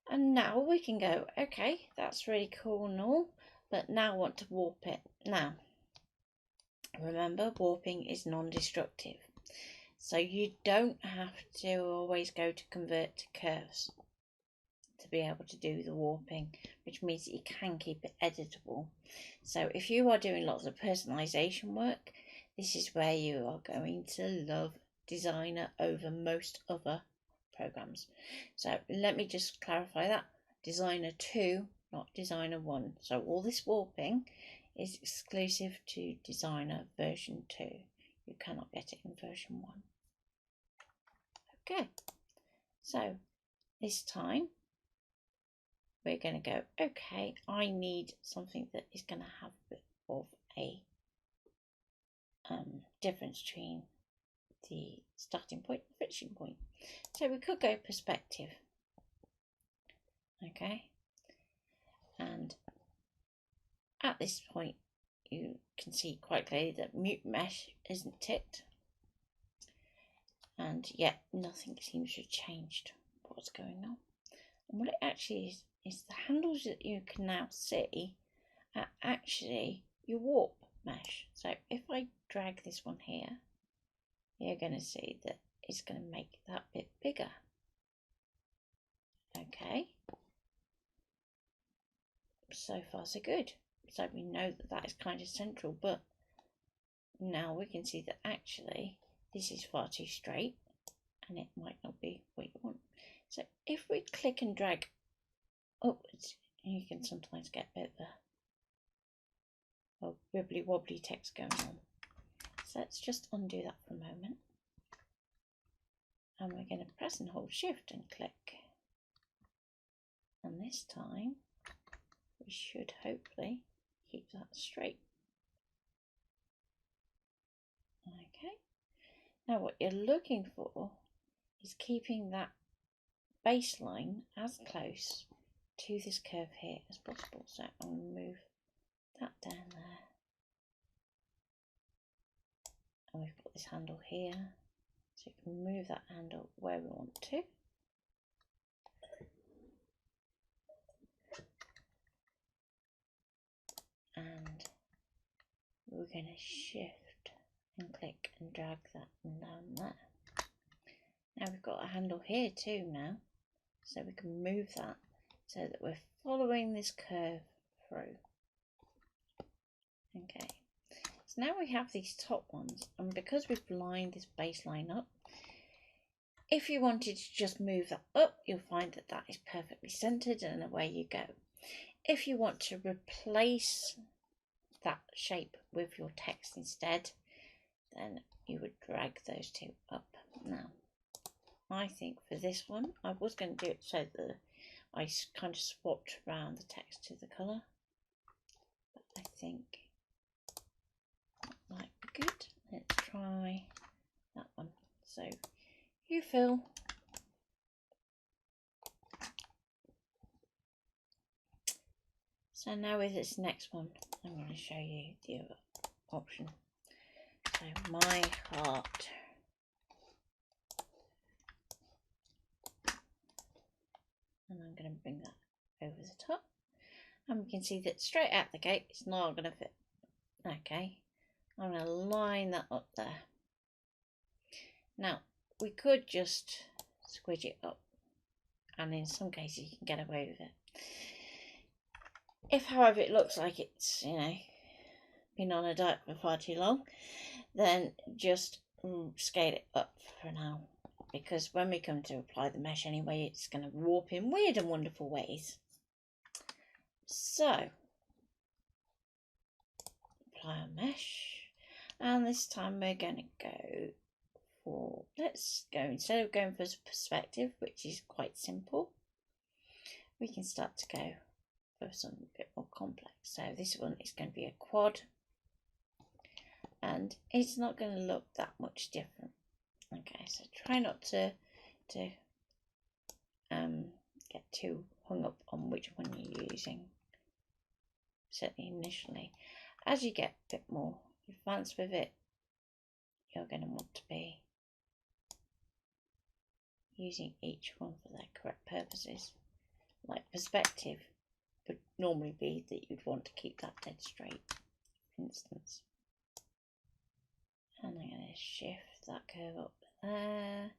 And now we can go, okay, that's really cool and all, but now I want to warp it. Now, remember, warping is non-destructive. So you don't have to always go to convert to curves to be able to do the warping, which means that you can keep it editable. So if you are doing lots of personalization work, this is where you are going to love Designer over most other programs. So let me just clarify that. Designer 2, not Designer 1. So all this warping is exclusive to Designer version 2. You cannot get it in version 1. Okay, so this time we're going to go, okay, I need something that is going to have a bit of a difference between the starting point and finishing point. So we could go perspective. Okay, and at this point you can see quite clearly that mute mesh isn't ticked, and yet nothing seems to have changed what's going on. And what it actually is the handles that you can now see are actually your warp mesh. So if I drag this one here, you're going to see that it's going to make that bit bigger. Okay, so far so good. So we know that that is kind of central, but now we can see that actually this is far too straight and it might not be what you want. So if we click and drag upwards, you can sometimes get a bit of a wibbly wobbly text going on. So let's just undo that for a moment. And we're going to press and hold shift and click. And this time we should hopefully keep that straight. Okay. Now what you're looking for is keeping that baseline as close to this curve here as possible. So I'm going to move that down there. And we've got this handle here. So you can move that handle where we want to. And we're going to shift and click and drag that down there. Now we've got a handle here too now, so we can move that so that we're following this curve through. Okay, so now we have these top ones, and because we've lined this baseline up, if you wanted to just move that up, you'll find that that is perfectly centered and away you go. If you want to replace that shape with your text instead, then you would drag those two up. Now, I think for this one, I was going to do it so that I kind of swapped around the text to the colour, but I think that might be good. Let's try that one. So you fill. So now with this next one, I'm going to show you the other option. So my heart. And I'm going to bring that over the top. And we can see that straight out the gate, it's not going to fit. Okay, I'm going to line that up there. Now, we could just squidge it up. And in some cases, you can get away with it. If, however, it looks like it's, you know, been on a diet for far too long, then just scale it up for now. Because when we come to apply the mesh anyway, it's going to warp in weird and wonderful ways. So, apply our mesh. And this time we're going to go for, let's go, instead of going for perspective, which is quite simple, we can start to go for something a bit more complex. So this one is going to be a quad. And it's not going to look that much different. Okay, so try not to get too hung up on which one you're using, certainly initially. As you get a bit more advanced with it, you're going to want to be using each one for their correct purposes. Like perspective would normally be that you'd want to keep that dead straight, for instance. And I'm going to shift that curve up there,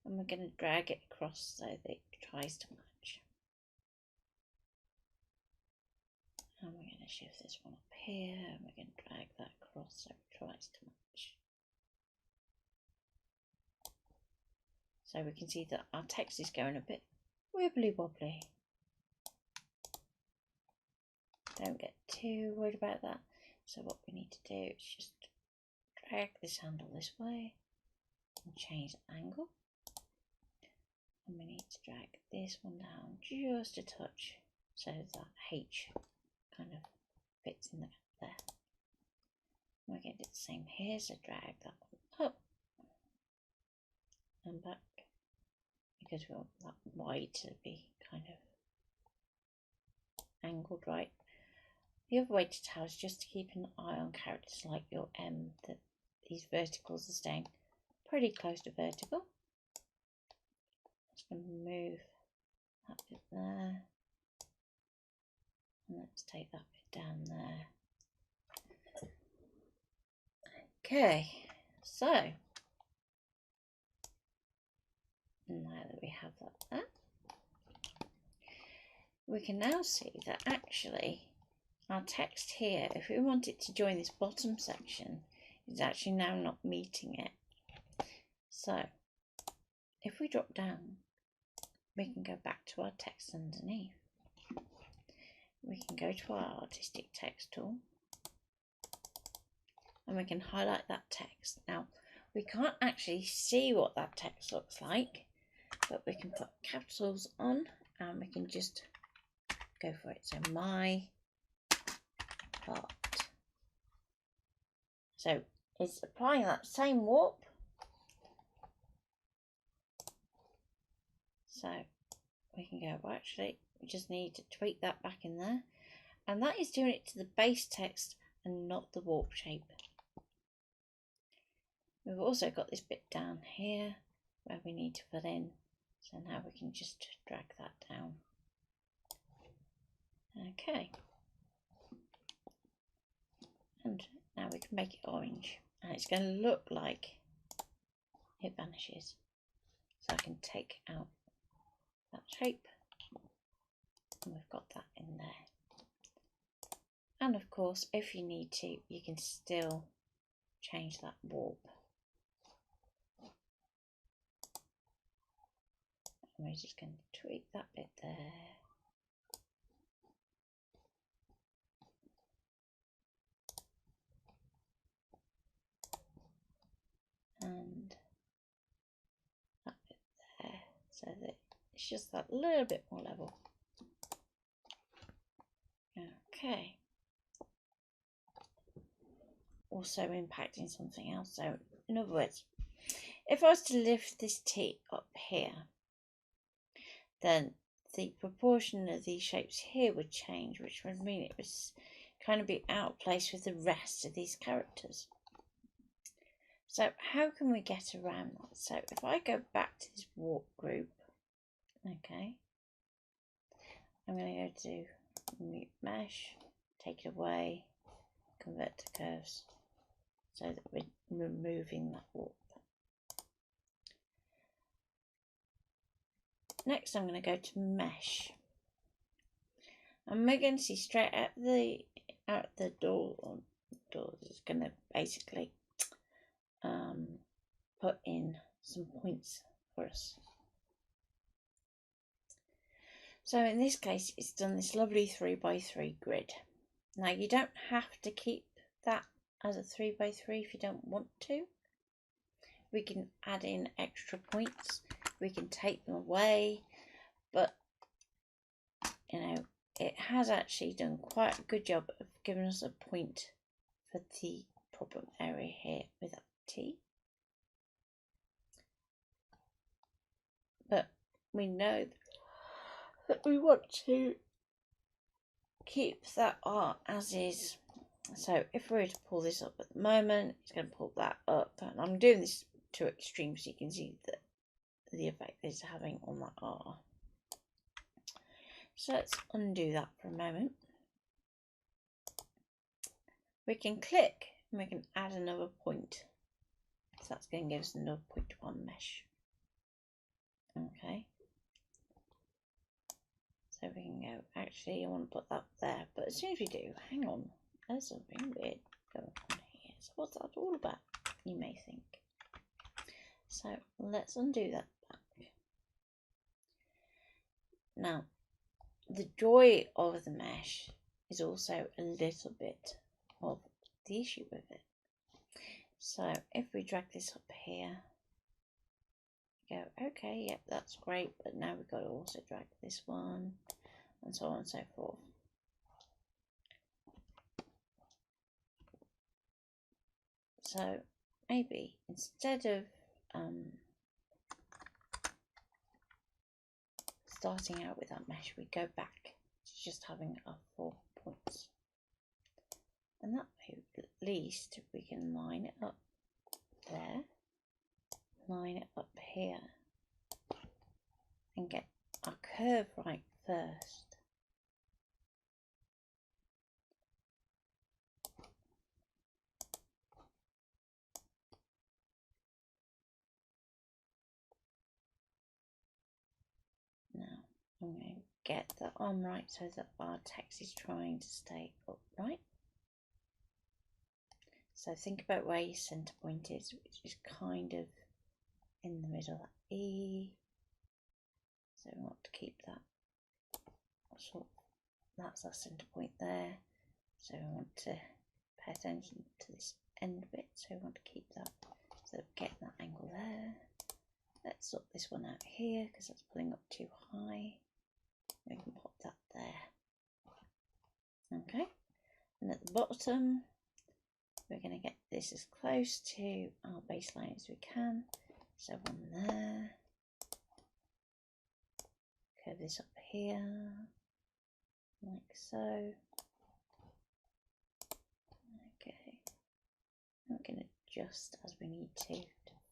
and we're going to drag it across so that it tries to match. And we're going to shift this one up here, and we're going to drag that across so it tries to match. So we can see that our text is going a bit wibbly wobbly. Don't get too worried about that. So what we need to do is just drag this handle this way and change the angle. And we need to drag this one down just a touch so that H kind of fits in there. We're going to do the same here, so drag that one up and back, because we want that Y to be kind of angled right. The other way to tell is just to keep an eye on characters like your M, that these verticals are staying pretty close to vertical. Just going to move that bit there, and let's take that bit down there. Okay, so now that we have that there, we can now see that actually our text here, if we want it to join this bottom section, is actually now not meeting it. So if we drop down, we can go back to our text underneath. We can go to our artistic text tool and we can highlight that text. Now, we can't actually see what that text looks like, but we can put capitals on and we can just go for it. So my part. So it's applying that same warp. So we can go, well, actually, we just need to tweak that back in there. And that is doing it to the base text and not the warp shape. We've also got this bit down here where we need to fill in. So now we can just drag that down. Okay. And now we can make it orange. And it's going to look like it vanishes. So I can take out that shape. And we've got that in there. And of course, if you need to, you can still change that warp. And we're just going to tweak that bit there. And that bit there, so that it's just that little bit more level. Okay. Also impacting something else. So in other words, if I was to lift this T up here, then the proportion of these shapes here would change, which would mean it was kind of be out of place with the rest of these characters. So how can we get around that? So if I go back to this warp group, okay, I'm going to go to mute mesh, take it away, convert to curves, so that we're removing that warp. Next, I'm going to go to mesh, and we're going to see straight out the door is going to basically put in some points for us. So in this case, it's done this lovely 3x3 grid. Now you don't have to keep that as a 3x3 if you don't want to. We can add in extra points. We can take them away, but you know, it has actually done quite a good job of giving us a point for the problem area here with that T. But we know that we want to keep that art as is. So if we were to pull this up at the moment, it's going to pull that up. And I'm doing this to extreme so you can see the effect it's having on that art. So let's undo that for a moment. We can click and we can add another point. So that's going to give us another point on mesh. Okay. So we can go, actually I want to put that there, but as soon as we do, hang on, there's something weird going on here. So what's that all about, you may think. So let's undo that back. Now, the joy of the mesh is also a little bit of the issue with it. So if we drag this up here, go, okay, yep, that's great, but now we've got to also drag this one, and so on and so forth. So maybe instead of starting out with that mesh, we go back to just having our 4 points. And that way, at least, we can line it up there, line it up here, and get our curve right first. Now, I'm going to get the arm right so that our text is trying to stay upright. So think about where your centre point is, which is kind of in the middle of E. So we want to keep that sort of, that's our centre point there. So we want to pay attention to this end bit. So we want to keep that, so getting that angle there. Let's sort this one out here because that's pulling up too high. We can pop that there. Okay, and at the bottom, we're going to get this as close to our baseline as we can. So one there. Curve this up here, like so. Okay, I'm going to adjust as we need to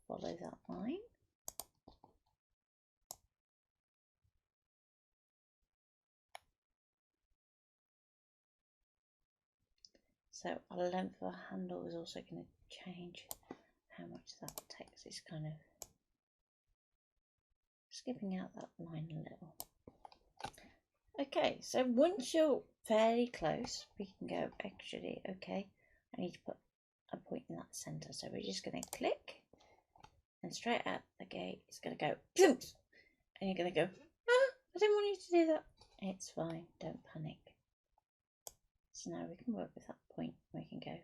follow that line. So our length of our handle is also going to change how much that text is kind of skipping out that line a little. Okay, so once you're fairly close, we can go actually, okay, I need to put a point in that centre. So we're just going to click, and straight out the gate, it's going to go, and you're going to go, ah, I didn't want you to do that. It's fine, don't panic. So now we can work with that point. We can go,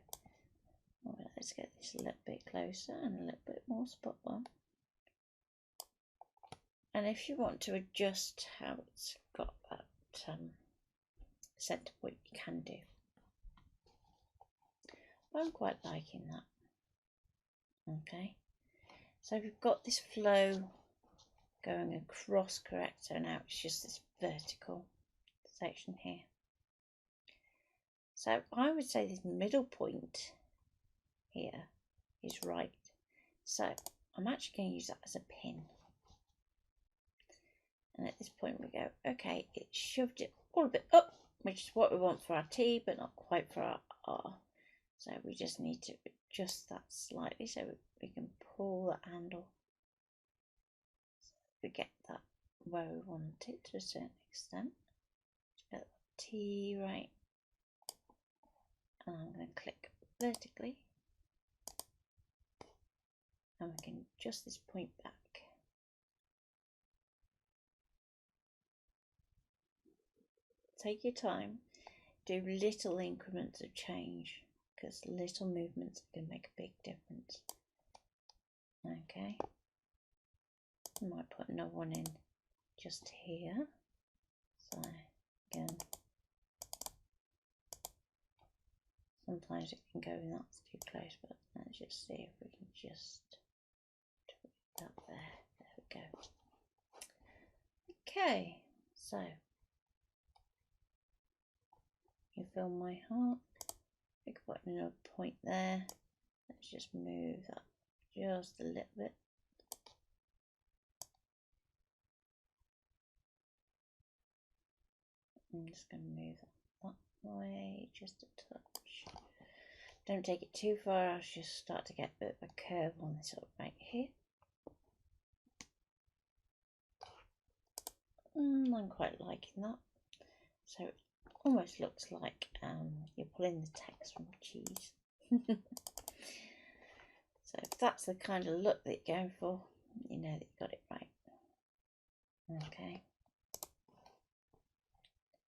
well, let's get this a little bit closer and a little bit more spot on. And if you want to adjust how it's got that centre point, you can do. But I'm quite liking that. Okay, so we've got this flow going across, correct? So now it's just this vertical section here. So I would say this middle point here is right. So I'm actually going to use that as a pin. And at this point we go, okay, it shoved it all a bit up, which is what we want for our T, but not quite for our R. So we just need to adjust that slightly so we can pull that handle. So we get that where we want it to a certain extent. Get that T right. And I'm going to click vertically. And we can adjust this point back. Take your time, do little increments of change, because little movements can make a big difference. Okay, I might put another one in just here. So again, sometimes it can go that's too close, but let's just see if we can just tweak that there. There we go. Okay, so you feel my heart. We can put another point there. Let's just move that just a little bit. I'm just going to move that way just a touch. Don't take it too far, I'll just start to get a bit of a curve on this up right here. I'm quite liking that. So it almost looks like you're pulling the text from cheese. So if that's the kind of look that you're going for, you know that you got it right. Okay.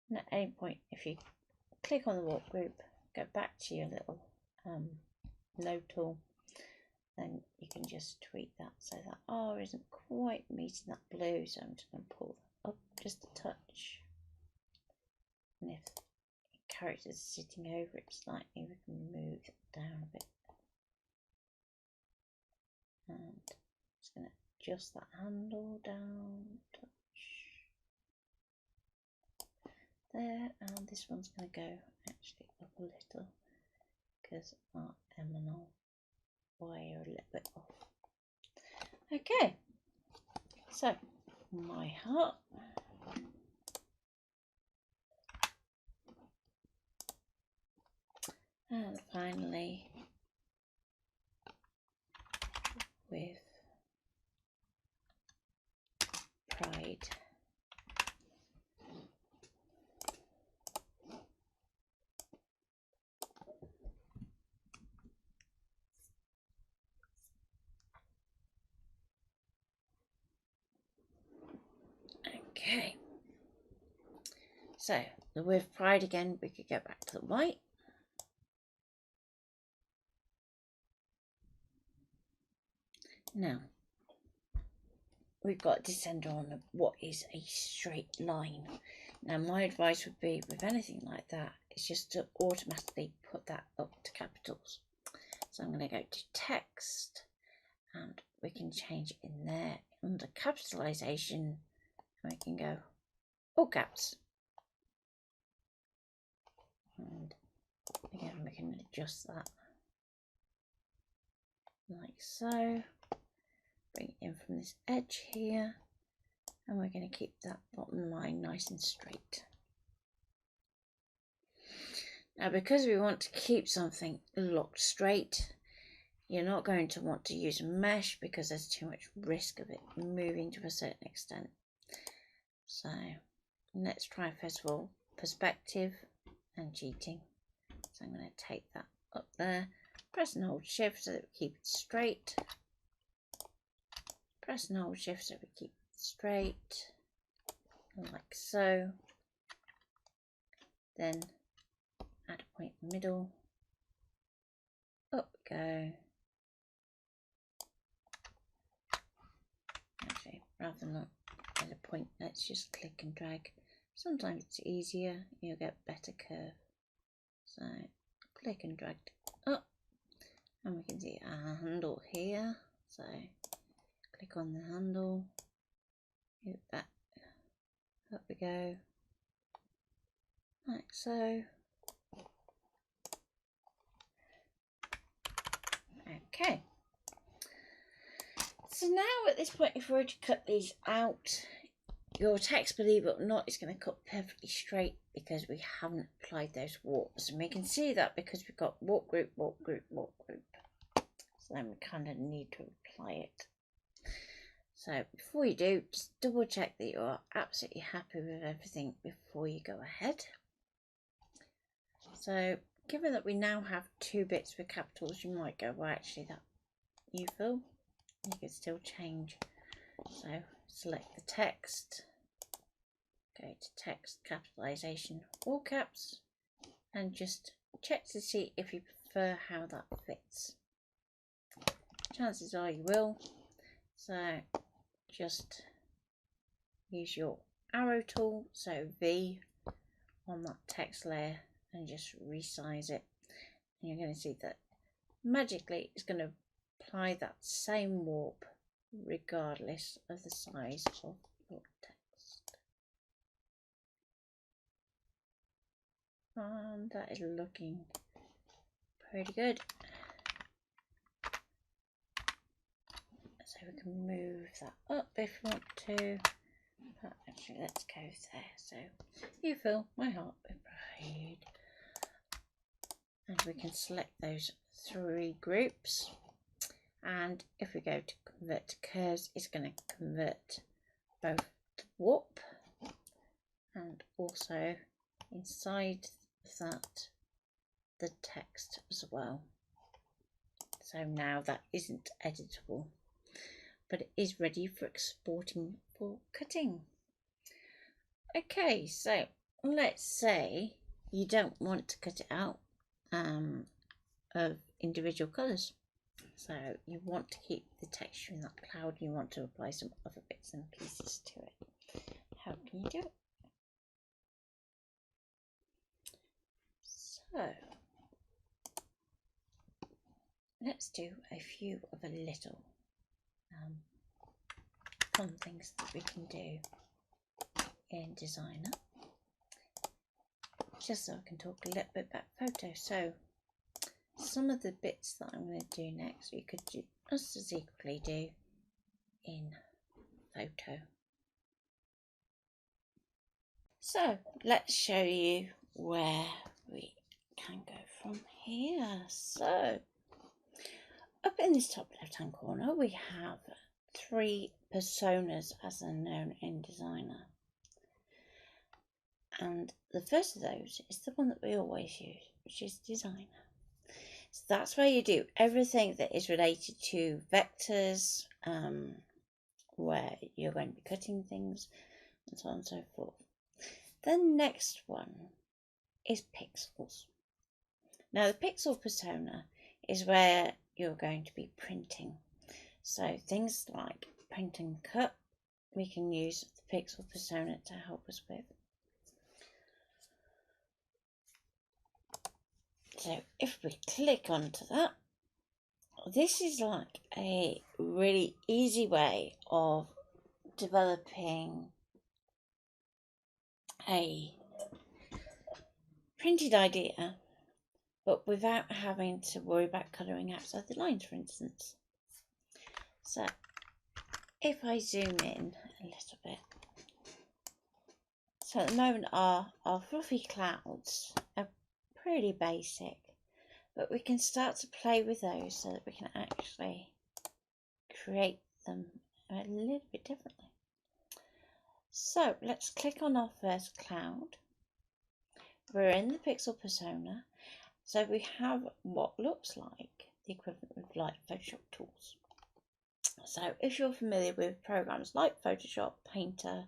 And at any point, if you click on the warp group, go back to your little node tool, then you can just tweak that so that R isn't quite meeting that blue. So I'm just going to pull that up just a touch. And if the character's sitting over it slightly, we can move it down a bit. adjust that handle down, touch there, and this one's going to go actually up a little because our eminal wire a little bit off. Okay, so my heart. And finally with pride. Okay, so with pride again, we could go back to the white. Now we've got a descender on what is a straight line. Now my advice would be with anything like that is just to automatically put that up to capitals. So I'm going to go to text and we can change it in there under capitalization. We can go all caps, and again we can adjust that like so. Bring it in from this edge here, and we're going to keep that bottom line nice and straight. Now because we want to keep something locked straight, you're not going to want to use a mesh because there's too much risk of it moving to a certain extent. So let's try first of all perspective and cheating. So I'm going to take that up there, press and hold shift so that we keep it straight. Press and hold shift so we keep it straight, like so. Then add a point in the middle. Up we go. Actually, rather than not add a point, let's just click and drag. Sometimes it's easier, you'll get better curve. So click and drag up, and we can see our handle here. So click on the handle, hit that, up we go, like so. Okay, so now at this point, if we were to cut these out, your text, believe it or not, is going to cut perfectly straight because we haven't applied those warps. And we can see that because we've got warp group, warp group, warp group. So then we kind of need to apply it. So before you do, just double check that you are absolutely happy with everything before you go ahead. So given that we now have two bits with capitals, you might go, well actually that you feel you can still change. So select the text, go to text, capitalization, all caps, and just check to see if you prefer how that fits. Chances are you will. So just use your arrow tool, so V on that text layer, and just resize it. And you're going to see that magically it's going to apply that same warp regardless of the size of your text. And that is looking pretty good. So we can move that up if we want to. But actually, let's go there. So you fill my heart with pride. And we can select those three groups. And if we go to convert to curves, it's going to convert both the warp and also inside that the text as well. So now that isn't editable, but it is ready for exporting for cutting. Okay, so let's say you don't want to cut it out of individual colours. So you want to keep the texture in that cloud, you want to apply some other bits and pieces to it. How can you do it? So let's do a few of a little. fun things that we can do in Designer, just so I can talk a little bit about photo. So some of the bits that I'm going to do next, you could just as equally do in photo. So let's show you where we can go from here. So up in this top left hand corner we have 3 personas as they're known in Designer, and the first of those is the one that we always use, which is Designer. So that's where you do everything that is related to vectors, where you're going to be cutting things and so on and so forth. The next one is pixels. Now the pixel persona is where you're going to be printing. So things like print and cut, we can use the pixel persona to help us with. So if we click onto that, this is like a really easy way of developing a printed idea, but without having to worry about colouring outside the lines, for instance. So if I zoom in a little bit, so at the moment our fluffy clouds are pretty basic, but we can start to play with those so that we can actually create them a little bit differently. So let's click on our first cloud. We're in the pixel persona, so we have what looks like the equivalent of like Photoshop tools. So if you're familiar with programs like Photoshop, Painter,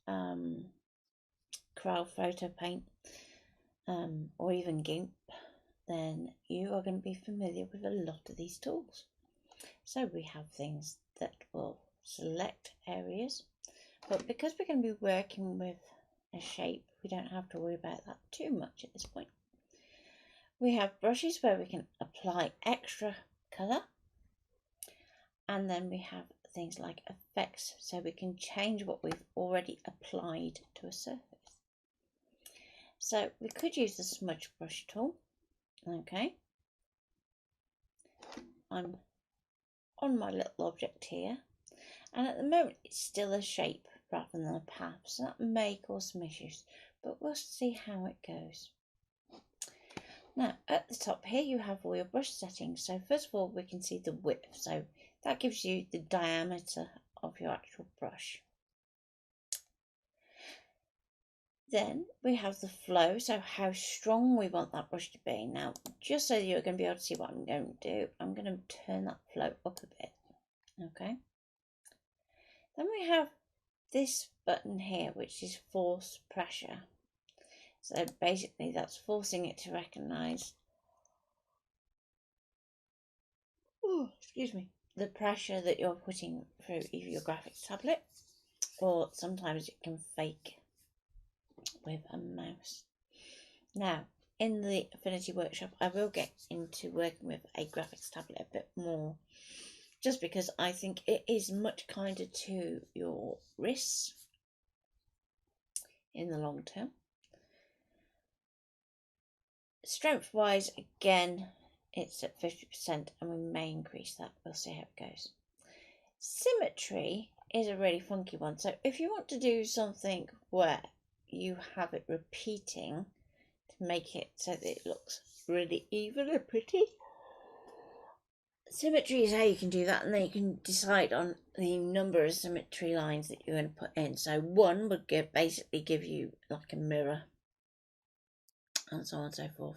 Corel Photo Paint, or even GIMP, then you are going to be familiar with a lot of these tools. So we have things that will select areas, but because we're going to be working with a shape, we don't have to worry about that too much at this point. We have brushes where we can apply extra colour, and then we have things like effects, so we can change what we've already applied to a surface. So we could use the smudge brush tool. Okay, I'm on my little object here, and at the moment it's still a shape rather than a path, so that may cause some issues, but we'll see how it goes. Now at the top here you have all your brush settings. So first of all we can see the width, so that gives you the diameter of your actual brush. Then we have the flow, so how strong we want that brush to be. Now, just so you're going to be able to see what I'm going to do, I'm going to turn that flow up a bit. Okay. Then we have this button here, which is force pressure. So basically that's forcing it to recognise, the pressure that you're putting through either your graphics tablet, or sometimes it can fake with a mouse. Now in the Affinity workshop I will get into working with a graphics tablet a bit more, just because I think it is much kinder to your wrists in the long term. Strength wise, again it's at 50% and we may increase that. We'll see how it goes. Symmetry is a really funky one, so if you want to do something where you have it repeating to make it so that it looks really even and pretty, symmetry is how you can do that, and then you can decide on the number of symmetry lines that you're going to put in. So one would basically give you like a mirror, and so on and so forth.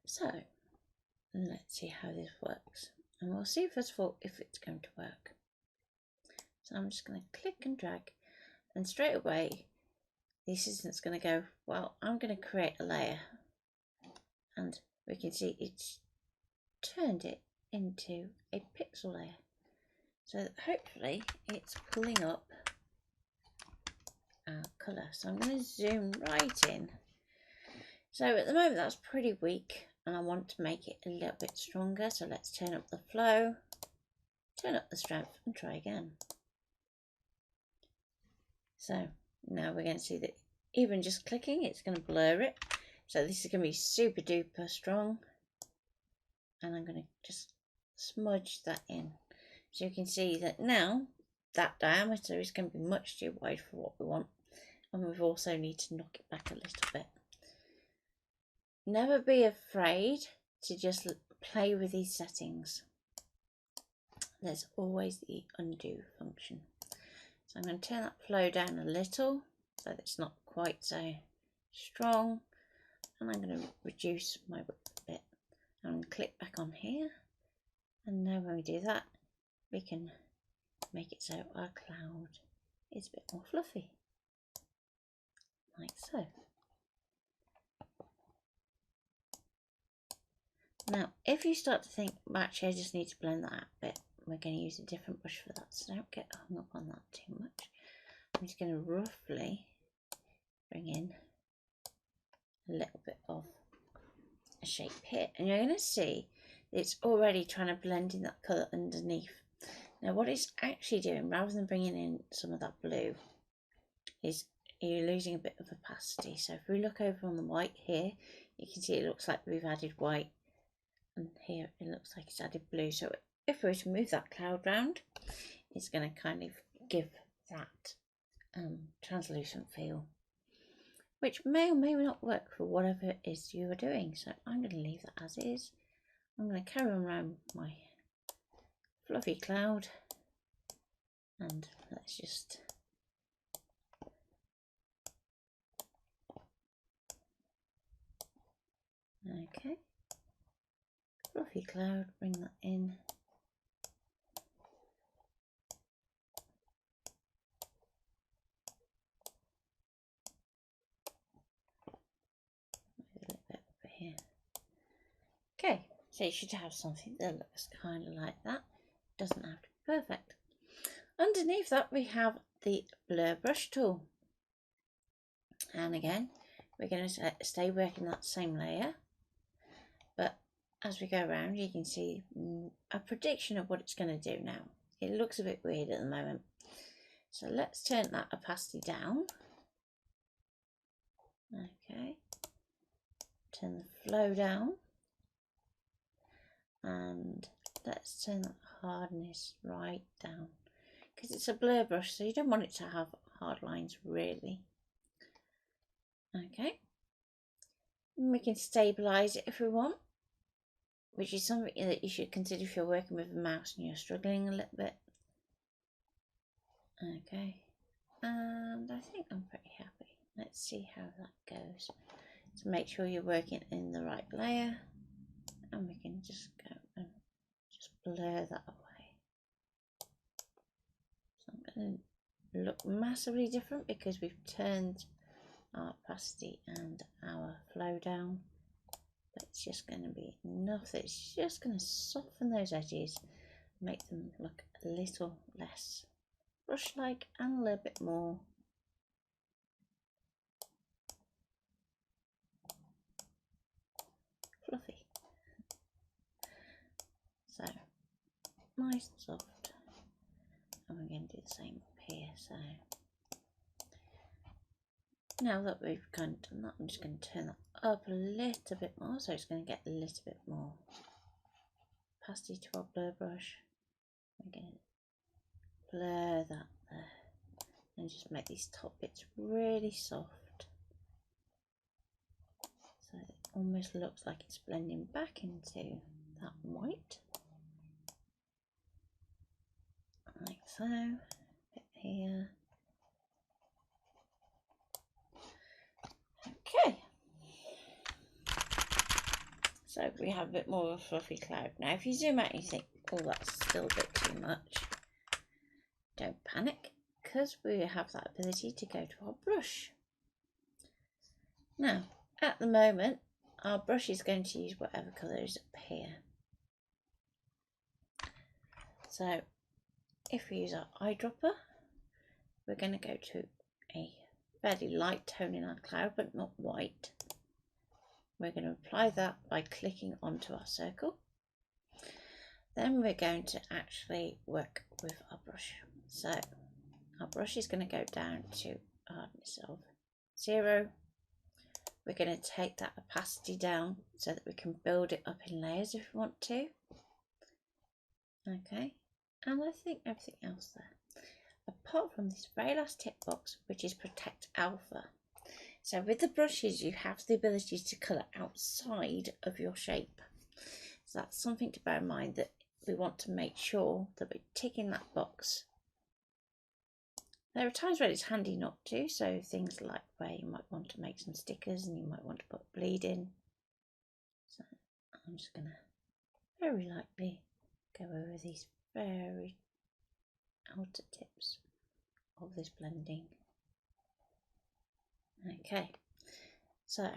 So let's see how this works, and we'll see first of all if it's going to work. So I'm just going to click and drag, and straight away the assistant's going to go, well, I'm going to create a layer, and we can see it's turned it into a pixel layer, so that hopefully it's pulling up our colour. So I'm going to zoom right in. So at the moment that's pretty weak, and I want to make it a little bit stronger, so let's turn up the flow. turn up the strength and try again. So now we're going to see that even just clicking, it's going to blur it. So this is going to be super duper strong. And I'm going to just smudge that in. So you can see that now that diameter is going to be much too wide for what we want. And we also need to knock it back a little bit. Never be afraid to just play with these settings. There's always the undo function. So I'm going to turn that flow down a little so that it's not quite so strong. And I'm going to reduce my width a bit. I'm going to click back on here. And now when we do that, we can make it so our cloud is a bit more fluffy. Like so. Now, if you start to think, actually I just need to blend that out a bit, we're going to use a different brush for that, so don't get hung up on that too much. I'm just going to roughly bring in a little bit of a shape here, and you're going to see it's already trying to blend in that colour underneath. Now what it's actually doing, rather than bringing in some of that blue, is you're losing a bit of opacity. So if we look over on the white here, you can see it looks like we've added white, and here it looks like it's added blue. So if we were to move that cloud round, it's going to kind of give that translucent feel, which may or may not work for whatever it is you are doing. So I'm going to leave that as is. I'm going to carry on around my fluffy cloud, and let's just okay, fluffy cloud, bring that in. A little bit over here. Okay, so you should have something that looks kind of like that. Doesn't have to be perfect. Underneath that we have the blur brush tool, and again we're going to stay working that same layer, but as we go around you can see a prediction of what it's going to do now. It looks a bit weird at the moment, so let's turn that opacity down. Okay, turn the flow down, and let's turn that hardness right down, because it's a blur brush, so you don't want it to have hard lines really. Okay, and we can stabilize it if we want, which is something that you should consider if you're working with a mouse and you're struggling a little bit. Okay, and I think I'm pretty happy. Let's see how that goes. So make sure you're working in the right layer, and we can just go and just blur that away. So I'm going to look massively different because we've turned our opacity and our flow down, but it's just going to be enough that it's just going to soften those edges, make them look a little less brush-like and a little bit more fluffy. So nice and soft, and we're going to do the same up here. So now that we've kind of done that, I'm just going to turn that up a little bit more, so it's going to get a little bit more opacity to our blur brush. We're going to blur that there and just make these top bits really soft, so it almost looks like it's blending back into that white, like so. A bit here. Okay, so we have a bit more of a fluffy cloud. Now if you zoom out and you think, oh, that's still a bit too much, don't panic, because we have that ability to go to our brush. Now at the moment our brush is going to use whatever colour is up here. So if we use our eyedropper, we're going to go to a fairly light tone in our cloud, but not white. We're going to apply that by clicking onto our circle. then we're going to actually work with our brush. So our brush is going to go down to hardness of 0. We're going to take that opacity down so that we can build it up in layers if we want to. Okay, and I think everything else there, apart from this very last tick box, which is protect alpha. So with the brushes, you have the ability to colour outside of your shape. So that's something to bear in mind, that we want to make sure that we're ticking that box. There are times when it's handy not to, so things like where you might want to make some stickers and you might want to put bleed in. So I'm just going to very lightly go over these very outer tips of this blending. Okay, so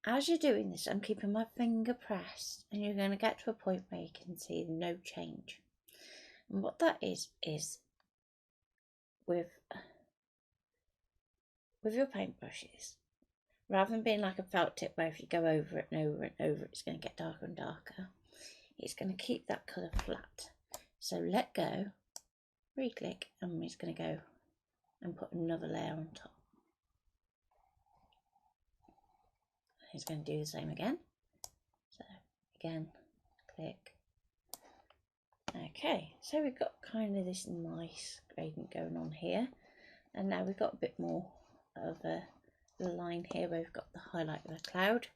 as you're doing this, I'm keeping my finger pressed, and you're going to get to a point where you can see no change. And what that is with your paintbrushes, rather than being like a felt tip where if you go over it and over and over, it's going to get darker and darker, it's going to keep that colour flat. So let go, re-click, and it's going to go and put another layer on top. It's going to do the same again. So again, click. Okay, so we've got kind of this nice gradient going on here, and now we've got a bit more of a line here where we've got the highlight of a cloud.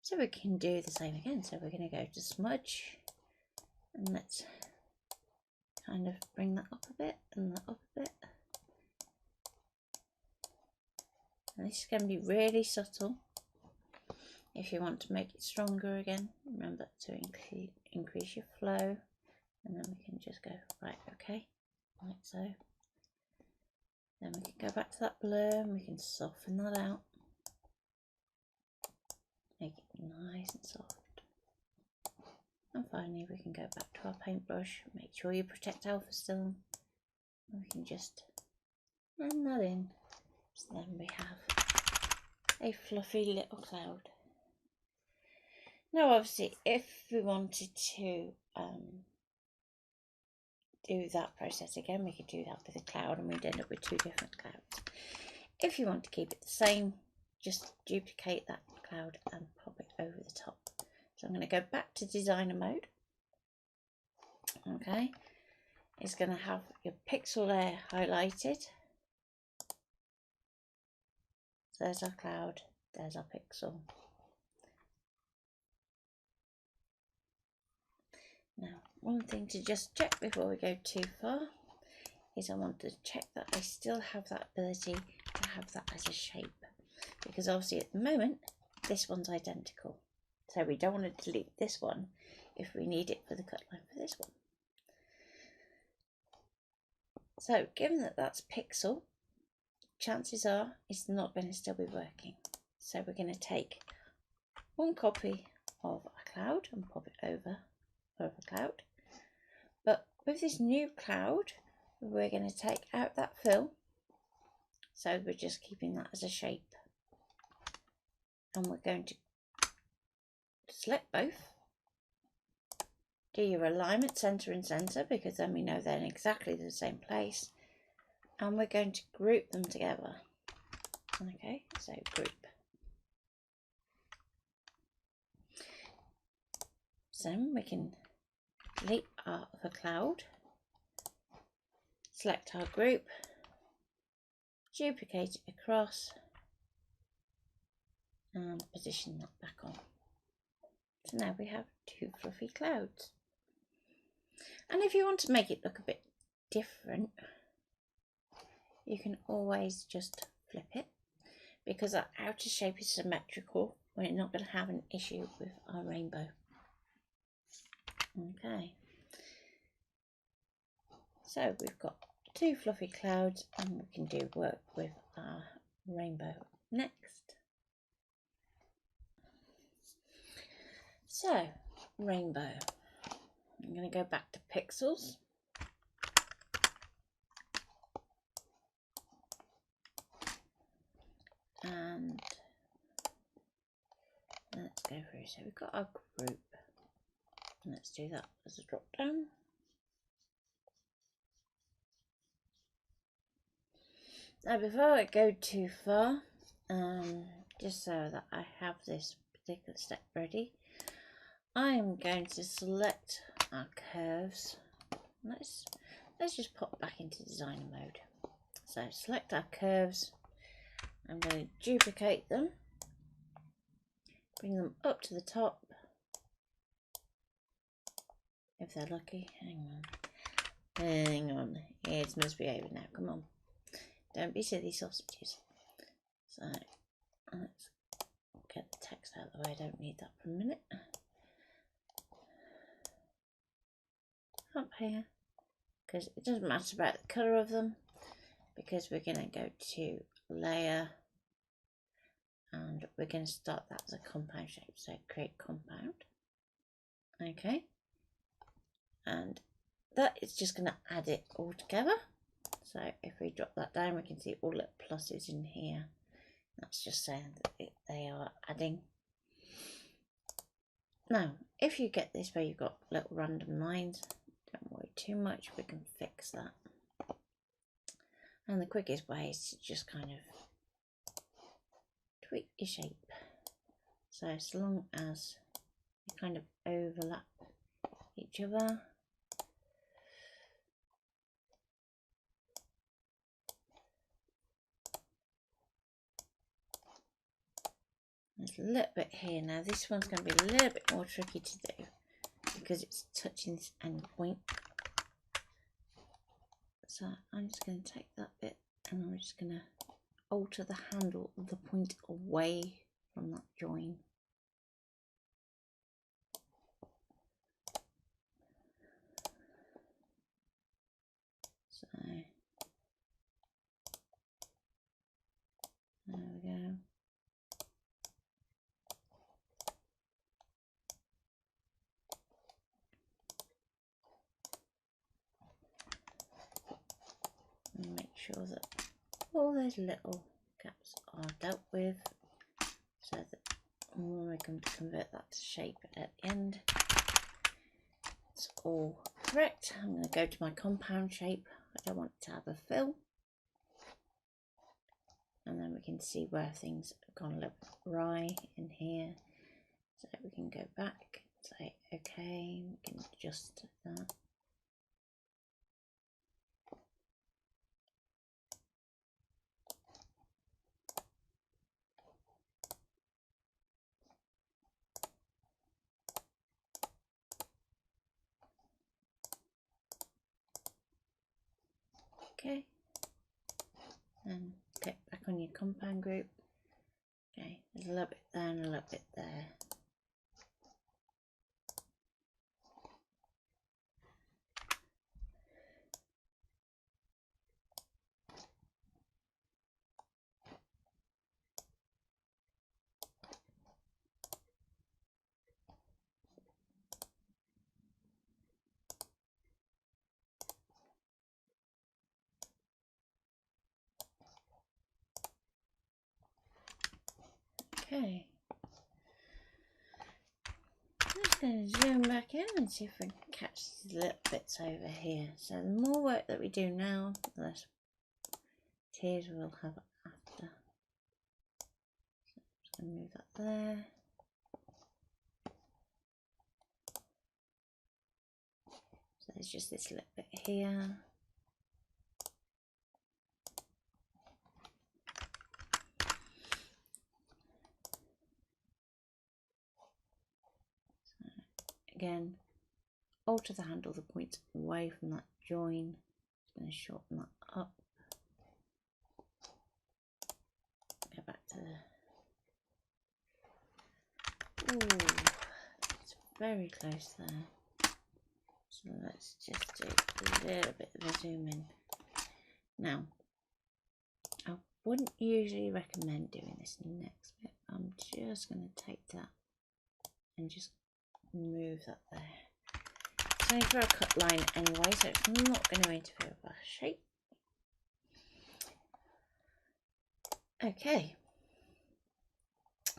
So we can do the same again. So we're going to go to smudge, and let's kind of bring that up a bit and that up a bit. And this is going to be really subtle. If you want to make it stronger again, remember to increase your flow, and then we can just go, right, okay, like so. Then we can go back to that blur and we can soften that out. Make it nice and soft. And finally we can go back to our paintbrush, make sure you protect alpha still. And we can just blend that in. So then we have a fluffy little cloud. Now obviously if we wanted to do that process again, we could do that with a cloud and we'd end up with 2 different clouds. If you want to keep it the same, just duplicate that cloud and pop it over the top. So I'm going to go back to designer mode. Okay, it's going to have your pixel layer highlighted. So there's our cloud, there's our pixel. Now, one thing to just check before we go too far is I want to check that I still have that ability to have that as a shape, because obviously at the moment this one's identical, so we don't want to delete this one if we need it for the cut line for this one. So given that that's pixel, chances are it's not going to still be working. So we're going to take one copy of a cloud and pop it over a cloud, but with this new cloud we're going to take out that fill, so we're just keeping that as a shape, and we're going to select both, do your alignment center and center, because then we know they're in exactly the same place, and we're going to group them together. Okay, so group. So we can delete our other cloud, select our group, duplicate it across, and position that back on. So now we have 2 fluffy clouds. And if you want to make it look a bit different, you can always just flip it, because our outer shape is symmetrical. We're not going to have an issue with our rainbow. Okay, so we've got 2 fluffy clouds, and we can do work with our rainbow next. So rainbow, I'm going to go back to pixels, and let's go through. So we've got our group. Let's do that as a drop down. Now before I go too far, just so that I have this particular step ready, I'm going to select our curves. Let's just pop back into designer mode. So select our curves. I'm going to duplicate them, bring them up to the top. If they're lucky, hang on, it's misbehaving now, come on. Don't be silly sausages. So let's get the text out of the way, I don't need that for a minute. Up here, because it doesn't matter about the colour of them, because we're going to go to layer and we're going to start that as a compound shape. So create compound. Okay. And that is just going to add it all together. So if we drop that down, we can see all the pluses in here. That's just saying that they are adding. Now, if you get this where you've got little random lines, don't worry too much, we can fix that. And the quickest way is to just kind of tweak your shape. So as long as you kind of overlap each other. There's a little bit here. Now this one's going to be a little bit more tricky to do because it's touching this end point. So I'm just going to take that bit and I'm just going to alter the handle of the point away from that join. So there we go. And make sure that all those little gaps are dealt with so that when we come to convert that to shape at the end, it's all correct. I'm going to go to my compound shape. I don't want to have a fill. And then we can see where things have gone a little awry in here. So we can go back, say okay, we can adjust that. Okay, and click back on your compound group. Okay, there's a little bit there and a little bit there. Okay, I'm just going to zoom back in and see if we can catch these little bits over here. So the more work that we do now, the less tears we'll have after. So I'm just going to move that there. So there's just this little bit here. Again, alter the handle, the point away from that join. Just going to shorten that up. Go back to the... Ooh, it's very close there. So let's just do a little bit of a zoom in. Now, I wouldn't usually recommend doing this next bit. I'm just going to take that and just move that there. It's only for a cut line anyway, so it's not going to interfere with our shape. Okay,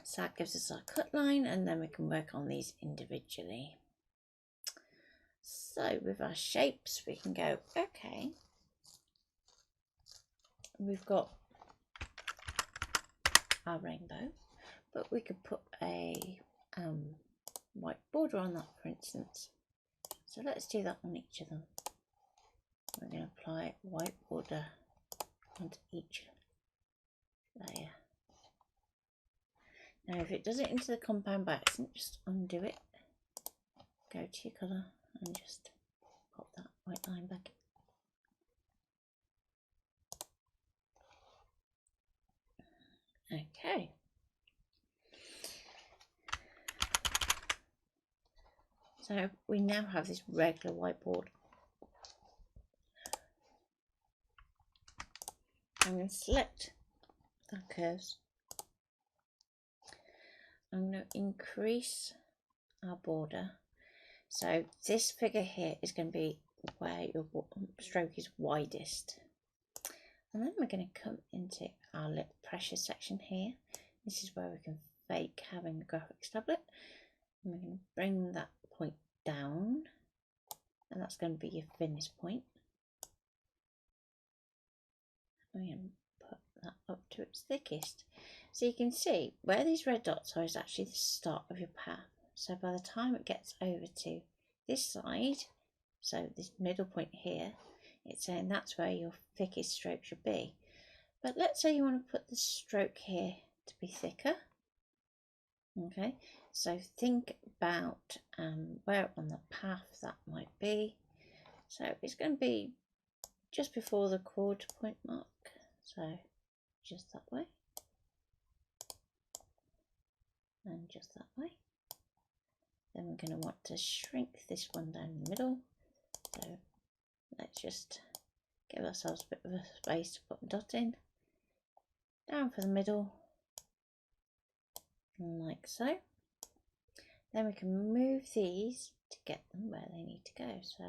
so that gives us our cut line, and then we can work on these individually. So with our shapes, we can go, okay, we've got our rainbow, but we could put a white border on that, for instance. So let's do that on each of them. We're going to apply white border onto each layer. Now if it does it into the compound by accident, just undo it, go to your colour and just pop that white line back. Okay. So we now have this regular whiteboard. I'm going to select our curves. I'm going to increase our border. So this figure here is going to be where your stroke is widest. And then we're going to come into our little pressure section here. This is where we can fake having the graphics tablet. And we're going to bring that point down. And that's going to be your thinnest point. We're going to put that up to its thickest. So you can see where these red dots are is actually the start of your path. So by the time it gets over to this side, so this middle point here, it's saying that's where your thickest stroke should be. But let's say you want to put the stroke here to be thicker. Okay, so think about where on the path that might be. So it's going to be just before the quarter point mark. So just that way. And just that way. Then we're going to want to shrink this one down the middle. So let's just give ourselves a bit of a space to put a dot in. Down for the middle, like so. Then we can move these to get them where they need to go. So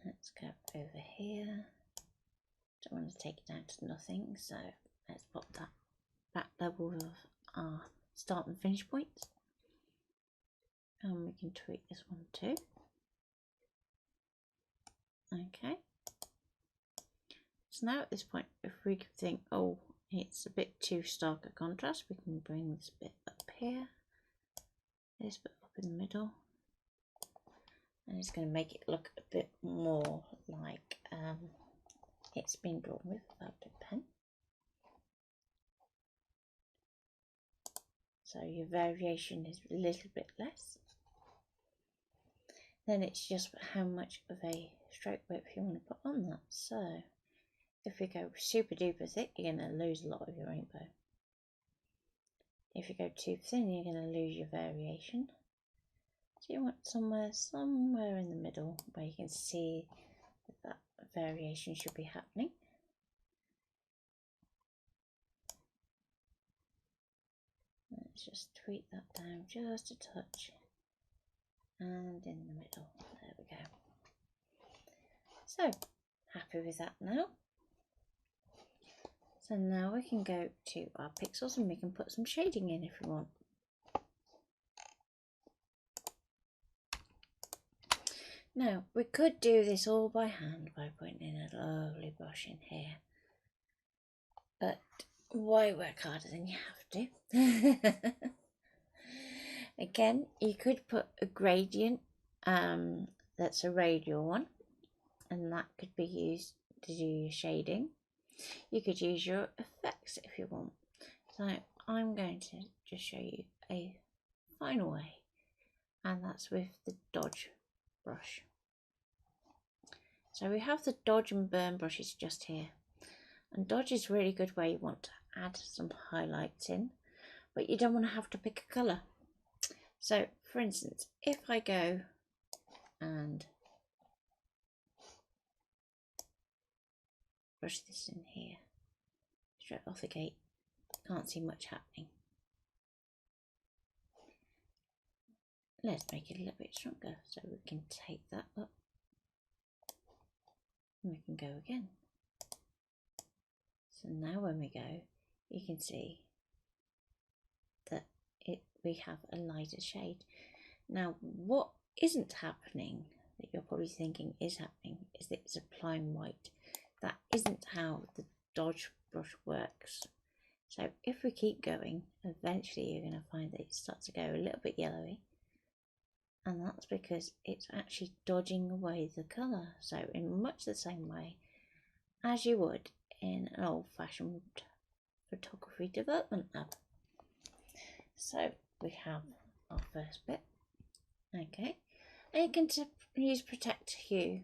let's go over here. Don't want to take it down to nothing, so let's pop that back level of our start and finish points. And we can tweak this one too. Okay. So now at this point, if we think, oh, it's a bit too stark a contrast, we can bring this bit up here, this bit up in the middle, and it's going to make it look a bit more like it's been drawn with without a pen. So your variation is a little bit less. Then it's just how much of a stroke width you want to put on that. So if we go super duper thick, you're going to lose a lot of your rainbow. If you go too thin, you're going to lose your variation. So you want somewhere in the middle where you can see that variation should be happening. Let's just tweak that down just a touch. And in the middle, there we go. So, happy with that now. So now we can go to our pixels and we can put some shading in if we want. Now, we could do this all by hand by putting in a lovely brush in here. But why work harder than you have to? Again, you could put a gradient that's a radial one, and that could be used to do your shading. You could use your effects if you want. So I'm going to just show you a final way, and that's with the dodge brush. So we have the dodge and burn brushes just here, and dodge is really good where you want to add some highlights in, but you don't want to have to pick a colour. So for instance, if I go and brush this in here, straight off the gate, can't see much happening. Let's make it a little bit stronger, so we can take that up and we can go again. So now when we go, you can see that we have a lighter shade. Now, what isn't happening, that you're probably thinking is happening, is that it's applying white. That isn't how the dodge brush works. So if we keep going, eventually you're going to find that it starts to go a little bit yellowy. And that's because it's actually dodging away the colour. So in much the same way as you would in an old-fashioned photography development lab. So we have our first bit. Okay, and you can use Protect Hue,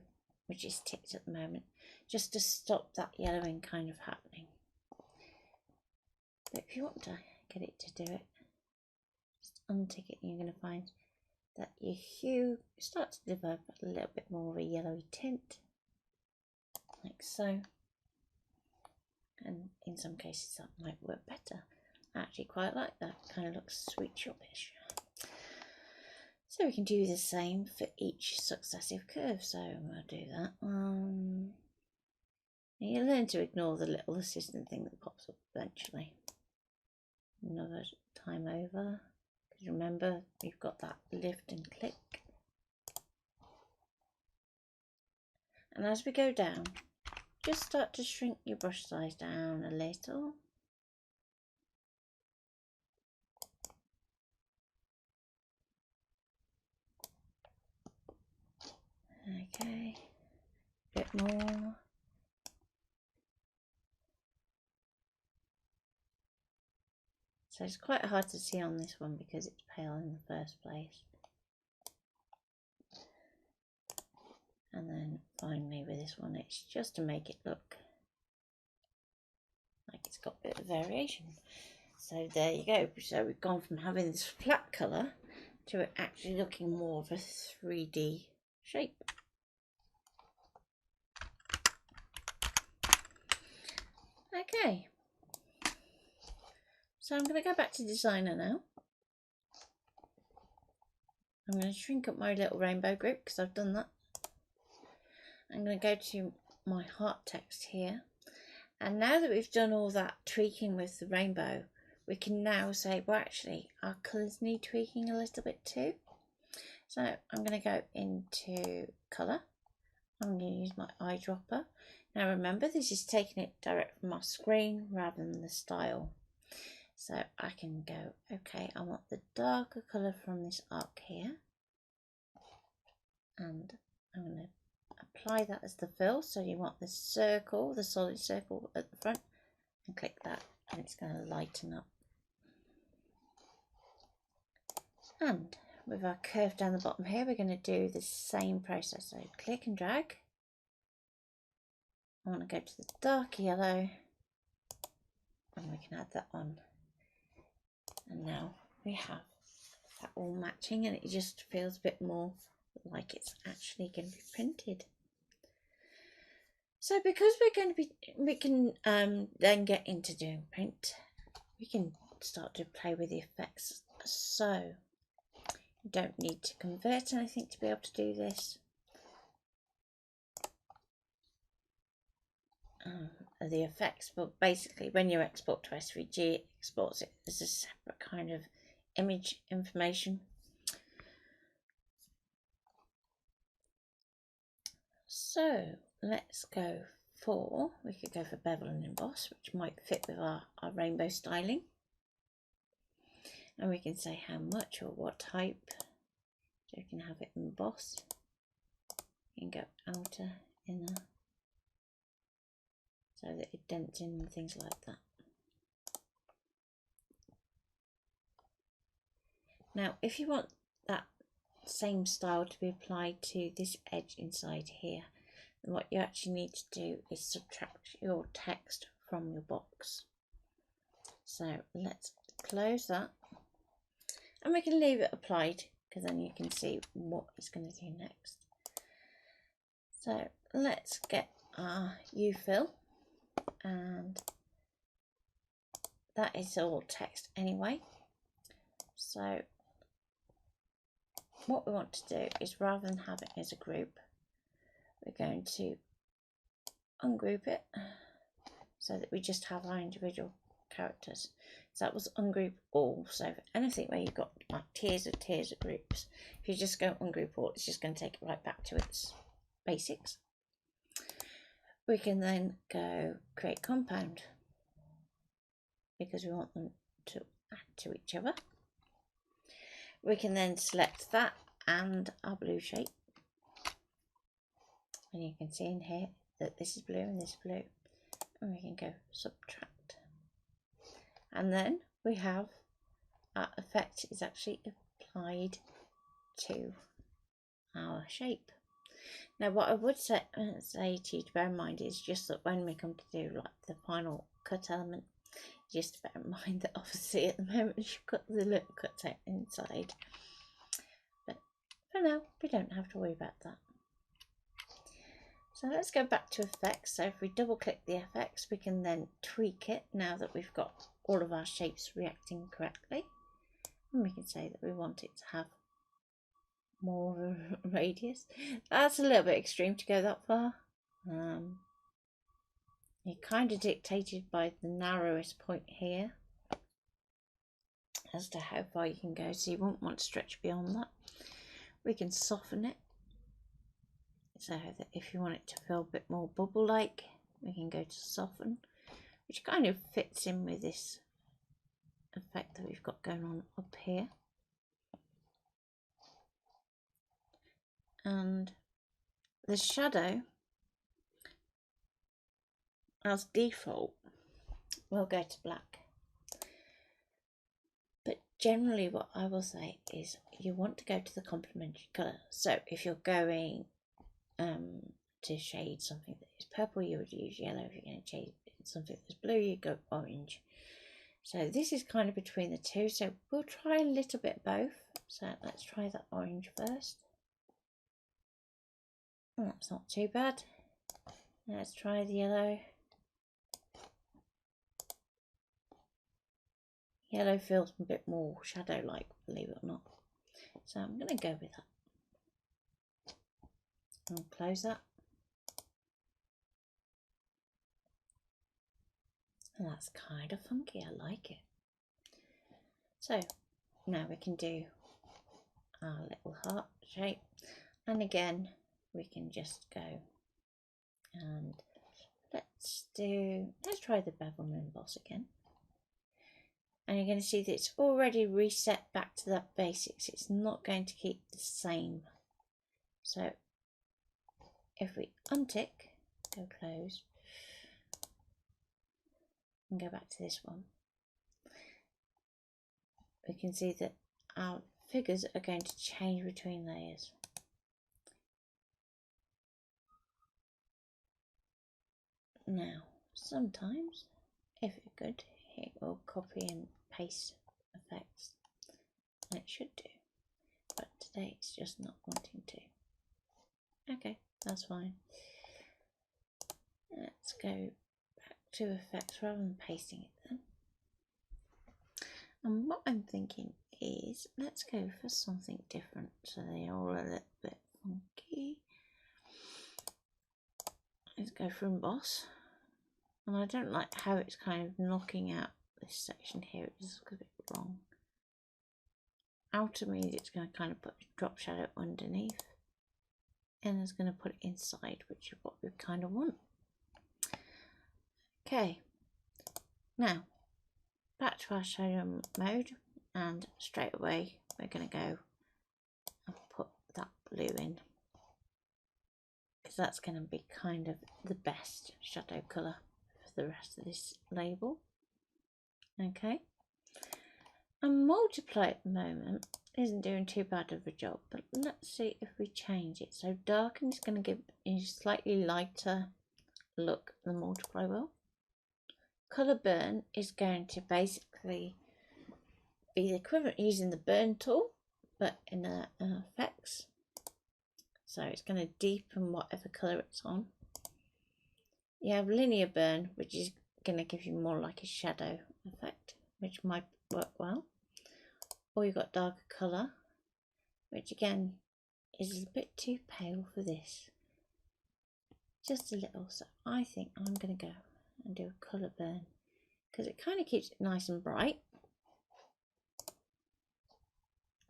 which is ticked at the moment, just to stop that yellowing kind of happening. But if you want to get it to do it, just untick it and you're going to find that your hue starts to develop a little bit more of a yellowy tint, like so. And in some cases that might work better. I actually quite like that, kind of looks sweet shopish. So we can do the same for each successive curve. So we'll do that. You learn to ignore the little assistant thing that pops up eventually. Another time over. Because remember, you've got that lift and click. And as we go down, just start to shrink your brush size down a little. Okay, a bit more. So it's quite hard to see on this one because it's pale in the first place. And then finally with this one, it's just to make it look like it's got a bit of variation. So there you go. So we've gone from having this flat colour to it actually looking more of a 3D shape. Okay. So I'm going to go back to Designer now. I'm going to shrink up my little rainbow group because I've done that. I'm going to go to my heart text here. And now that we've done all that tweaking with the rainbow, we can now say, well, actually, our colours need tweaking a little bit too. So I'm going to go into colour. I'm going to use my eyedropper. Now remember, this is taking it direct from our screen rather than the style. So I can go, okay, I want the darker colour from this arc here. And I'm going to apply that as the fill. So you want the circle, the solid circle at the front, and click that and it's going to lighten up. And with our curve down the bottom here, we're going to do the same process. So click and drag. I want to go to the dark yellow and we can add that on. And now we have that all matching and it just feels a bit more like it's actually going to be printed. So because we can then get into doing print, we can start to play with the effects. So you don't need to convert anything to be able to do this. The effects, but basically when you export to SVG, it exports it as a separate kind of image information. So let's go for, we could go for bevel and emboss, which might fit with our rainbow styling. And we can say how much or what type. So we can have it embossed. You can go outer, inner, so that it dents in and things like that. Now, if you want that same style to be applied to this edge inside here, then what you actually need to do is subtract your text from your box. So let's close that and we can leave it applied because then you can see what it's going to do next. So let's get our U fill, and that is all text anyway. So what we want to do is, rather than have it as a group, we're going to ungroup it so that we just have our individual characters. So that was ungroup all. So for anything where you've got like tiers of groups, if you just go ungroup all, it's just going to take it right back to its basics. We can then go create compound because we want them to add to each other. We can then select that and our blue shape. And you can see in here that this is blue and this is blue. And we can go subtract. And then we have our effect is actually applied to our shape. Now what I would say to you to bear in mind is just that when we come to do like the final cut element, just bear in mind that obviously at the moment you've got the little cut out inside. But for now we don't have to worry about that. So let's go back to effects. So if we double click the effects, we can then tweak it now that we've got all of our shapes reacting correctly. And we can say that we want it to have more radius. That's a little bit extreme to go that far. You're kind of dictated by the narrowest point here as to how far you can go, so you won't want to stretch beyond that. We can soften it so that if you want it to feel a bit more bubble like, we can go to soften, which kind of fits in with this effect that we've got going on up here. And the shadow as default will go to black, but generally what I will say is you want to go to the complementary colour. So if you're going to shade something that is purple, you would use yellow. If you're going to shade something that's blue, you go orange. So this is kind of between the two, so we'll try a little bit both. So let's try that orange first. Oh, that's not too bad. Let's try the yellow. Yellow feels a bit more shadow-like, believe it or not. So I'm going to go with that. I'll close that. And that's kind of funky, I like it. So now we can do our little heart shape. And again, we can just go and let's try the bevel and emboss again. And you're going to see that it's already reset back to that basics. It's not going to keep the same. So if we untick, go close, and go back to this one, we can see that our figures are going to change between layers. Now, sometimes, if you're good, it will copy and paste effects, and it should do, but today it's just not wanting to. Okay, that's fine. Let's go back to effects rather than pasting it then. And what I'm thinking is, let's go for something different so they're all a little bit funky. Let's go for emboss. And I don't like how it's kind of knocking out this section here. It just looks a bit wrong. Outer means it's going to kind of put a drop shadow underneath, and it's going to put it inside, which is what we kind of want. Okay, now back to our shadow mode, and straight away we're going to go and put that blue in, because that's going to be kind of the best shadow colour for the rest of this label. Okay, and multiply at the moment isn't doing too bad of a job, but let's see if we change it. So darken is going to give a slightly lighter look than multiply will. Colour burn is going to basically be the equivalent using the burn tool, but in effects. So it's going to deepen whatever colour it's on. You have linear burn, which is going to give you more like a shadow effect, which might work well. Or you've got darker colour, which again is a bit too pale for this. Just a little. So I think I'm going to go and do a colour burn because it kind of keeps it nice and bright.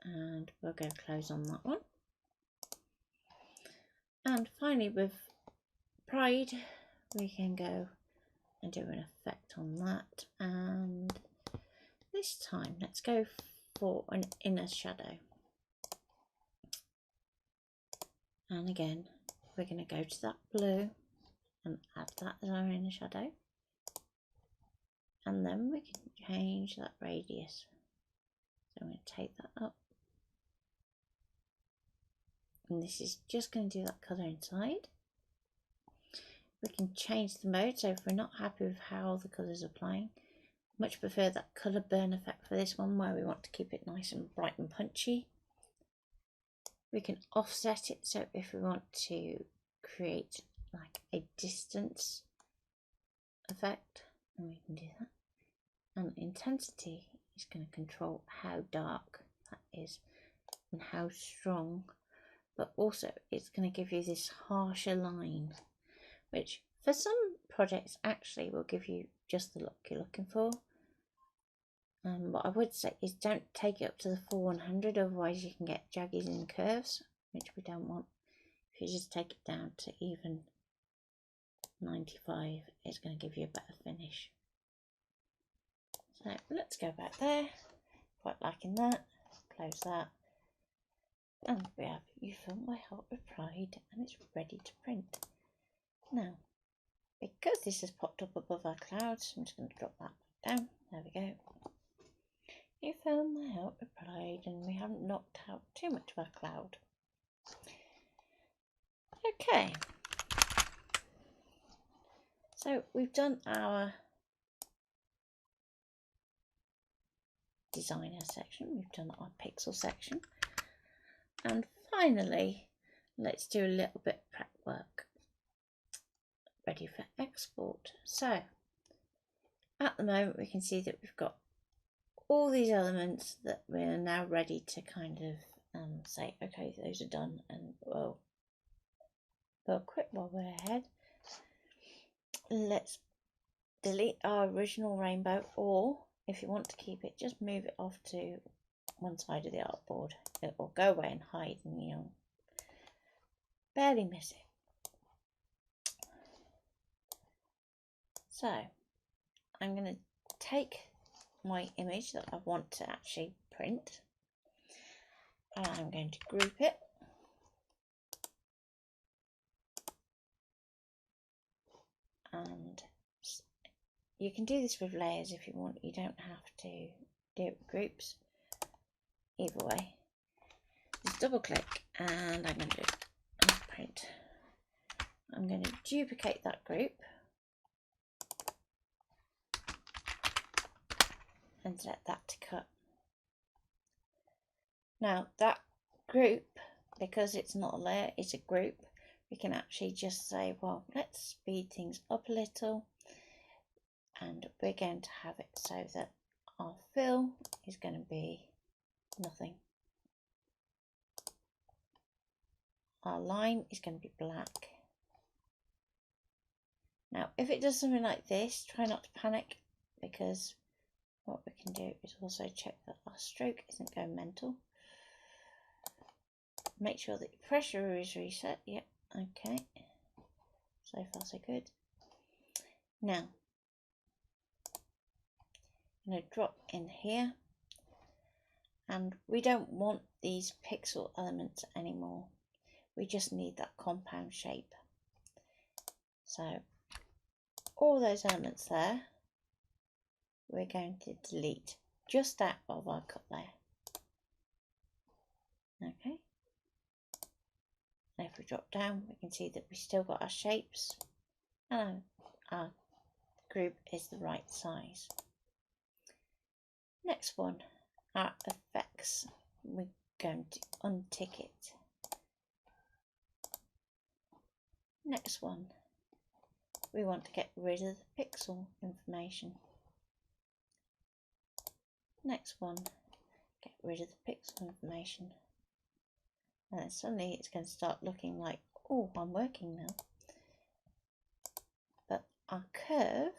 And we'll go close on that one. And finally with Pride, we can go and do an effect on that. And this time, let's go for an inner shadow. And again, we're going to go to that blue and add that as our inner shadow. And then we can change that radius. So I'm going to take that up. And this is just going to do that colour inside. We can change the mode, so if we're not happy with how the colours are applying, much prefer that colour burn effect for this one, where we want to keep it nice and bright and punchy. We can offset it, so if we want to create like a distance effect, and we can do that. And intensity is going to control how dark that is and how strong, but also it's going to give you this harsher line, which for some projects actually will give you just the look you're looking for. What I would say is don't take it up to the full 100, otherwise you can get jaggies and curves, which we don't want. If you just take it down to even 95, it's going to give you a better finish. So let's go back there, quite liking that, close that, and we have You Fill My Heart with Pride, and it's ready to print. Now, because this has popped up above our clouds, I'm just going to drop that down, there we go. You fill my heart with pride, and we haven't knocked out too much of our cloud. Okay, so we've done our designer section, we've done our pixel section, and finally let's do a little bit of prep work ready for export. So at the moment we can see that we've got all these elements that we're now ready to kind of say, okay, those are done, and well quick while we're ahead, let's delete our original rainbow, or if you want to keep it, just move it off to one side of the artboard. It will go away and hide, and you'll barely miss it. So I'm going to take my image that I want to actually print, and I'm going to group it, and you can do this with layers if you want, you don't have to do it with groups. Either way, just double click, and I'm going to do print. I'm going to duplicate that group and set that to cut. Now that group, because it's not a layer, it's a group, we can actually just say, well, let's speed things up a little, and we're going to have it so that our fill is going to be nothing. Our line is going to be black. Now if it does something like this, try not to panic, because what we can do is also check that our stroke isn't going mental. Make sure that your pressure is reset. Yep, okay. So far so good. Now I'm going to drop in here, and we don't want these pixel elements anymore. We just need that compound shape. So all those elements there, we're going to delete just out of our cut layer. Okay. And if we drop down, we can see that we still got our shapes, and our group is the right size. Next one, our effects. We're going to untick it. Next one, we want to get rid of the pixel information. Next one, get rid of the pixel information. And then suddenly it's going to start looking like, oh, I'm working now. But our curve,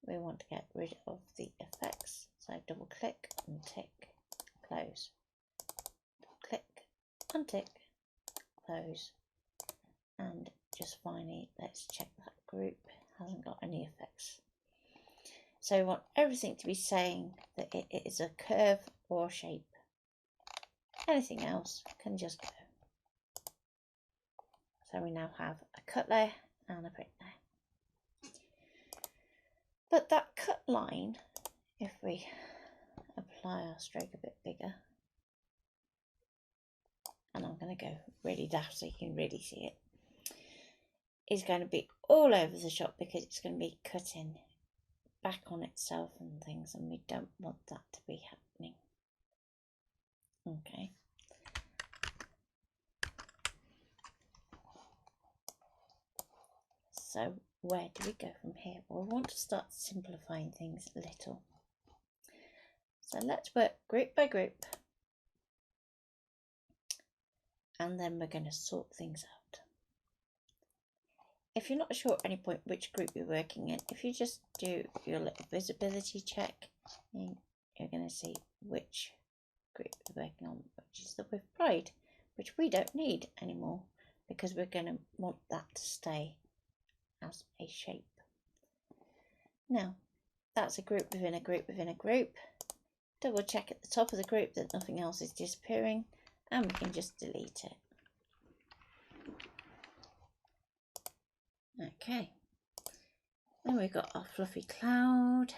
we want to get rid of the effects. So double click, untick, close. Double click, untick, close. And just finally, let's check that group hasn't got any effects. So we want everything to be saying that it is a curve or shape. Anything else can just go. So we now have a cut layer and a print layer. But that cut line, if we apply our stroke a bit bigger, and I'm going to go really daft so you can really see it, is going to be all over the shop because it's going to be cutting back on itself and things, and we don't want that to be happening. Okay. So where do we go from here? Well, we want to start simplifying things a little. So let's work group by group, and then we're going to sort things out. If you're not sure at any point which group you're working in, if you just do your little visibility check, you're going to see which group you're working on, which is the with pride, which we don't need anymore because we're going to want that to stay as a shape. Now, that's a group within a group within a group. Double check at the top of the group that nothing else is disappearing, and we can just delete it. Okay, then we've got our fluffy cloud,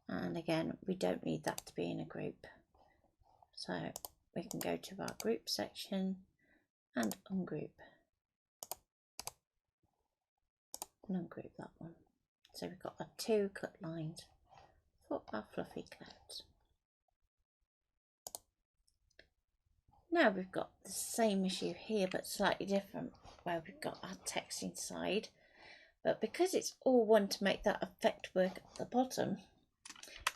and again we don't need that to be in a group, so we can go to our group section and ungroup and ungroup that one. So we've got our two cut lines for our fluffy clouds. Now we've got the same issue here but slightly different, where we've got our text inside, but because it's all one to make that effect work at the bottom,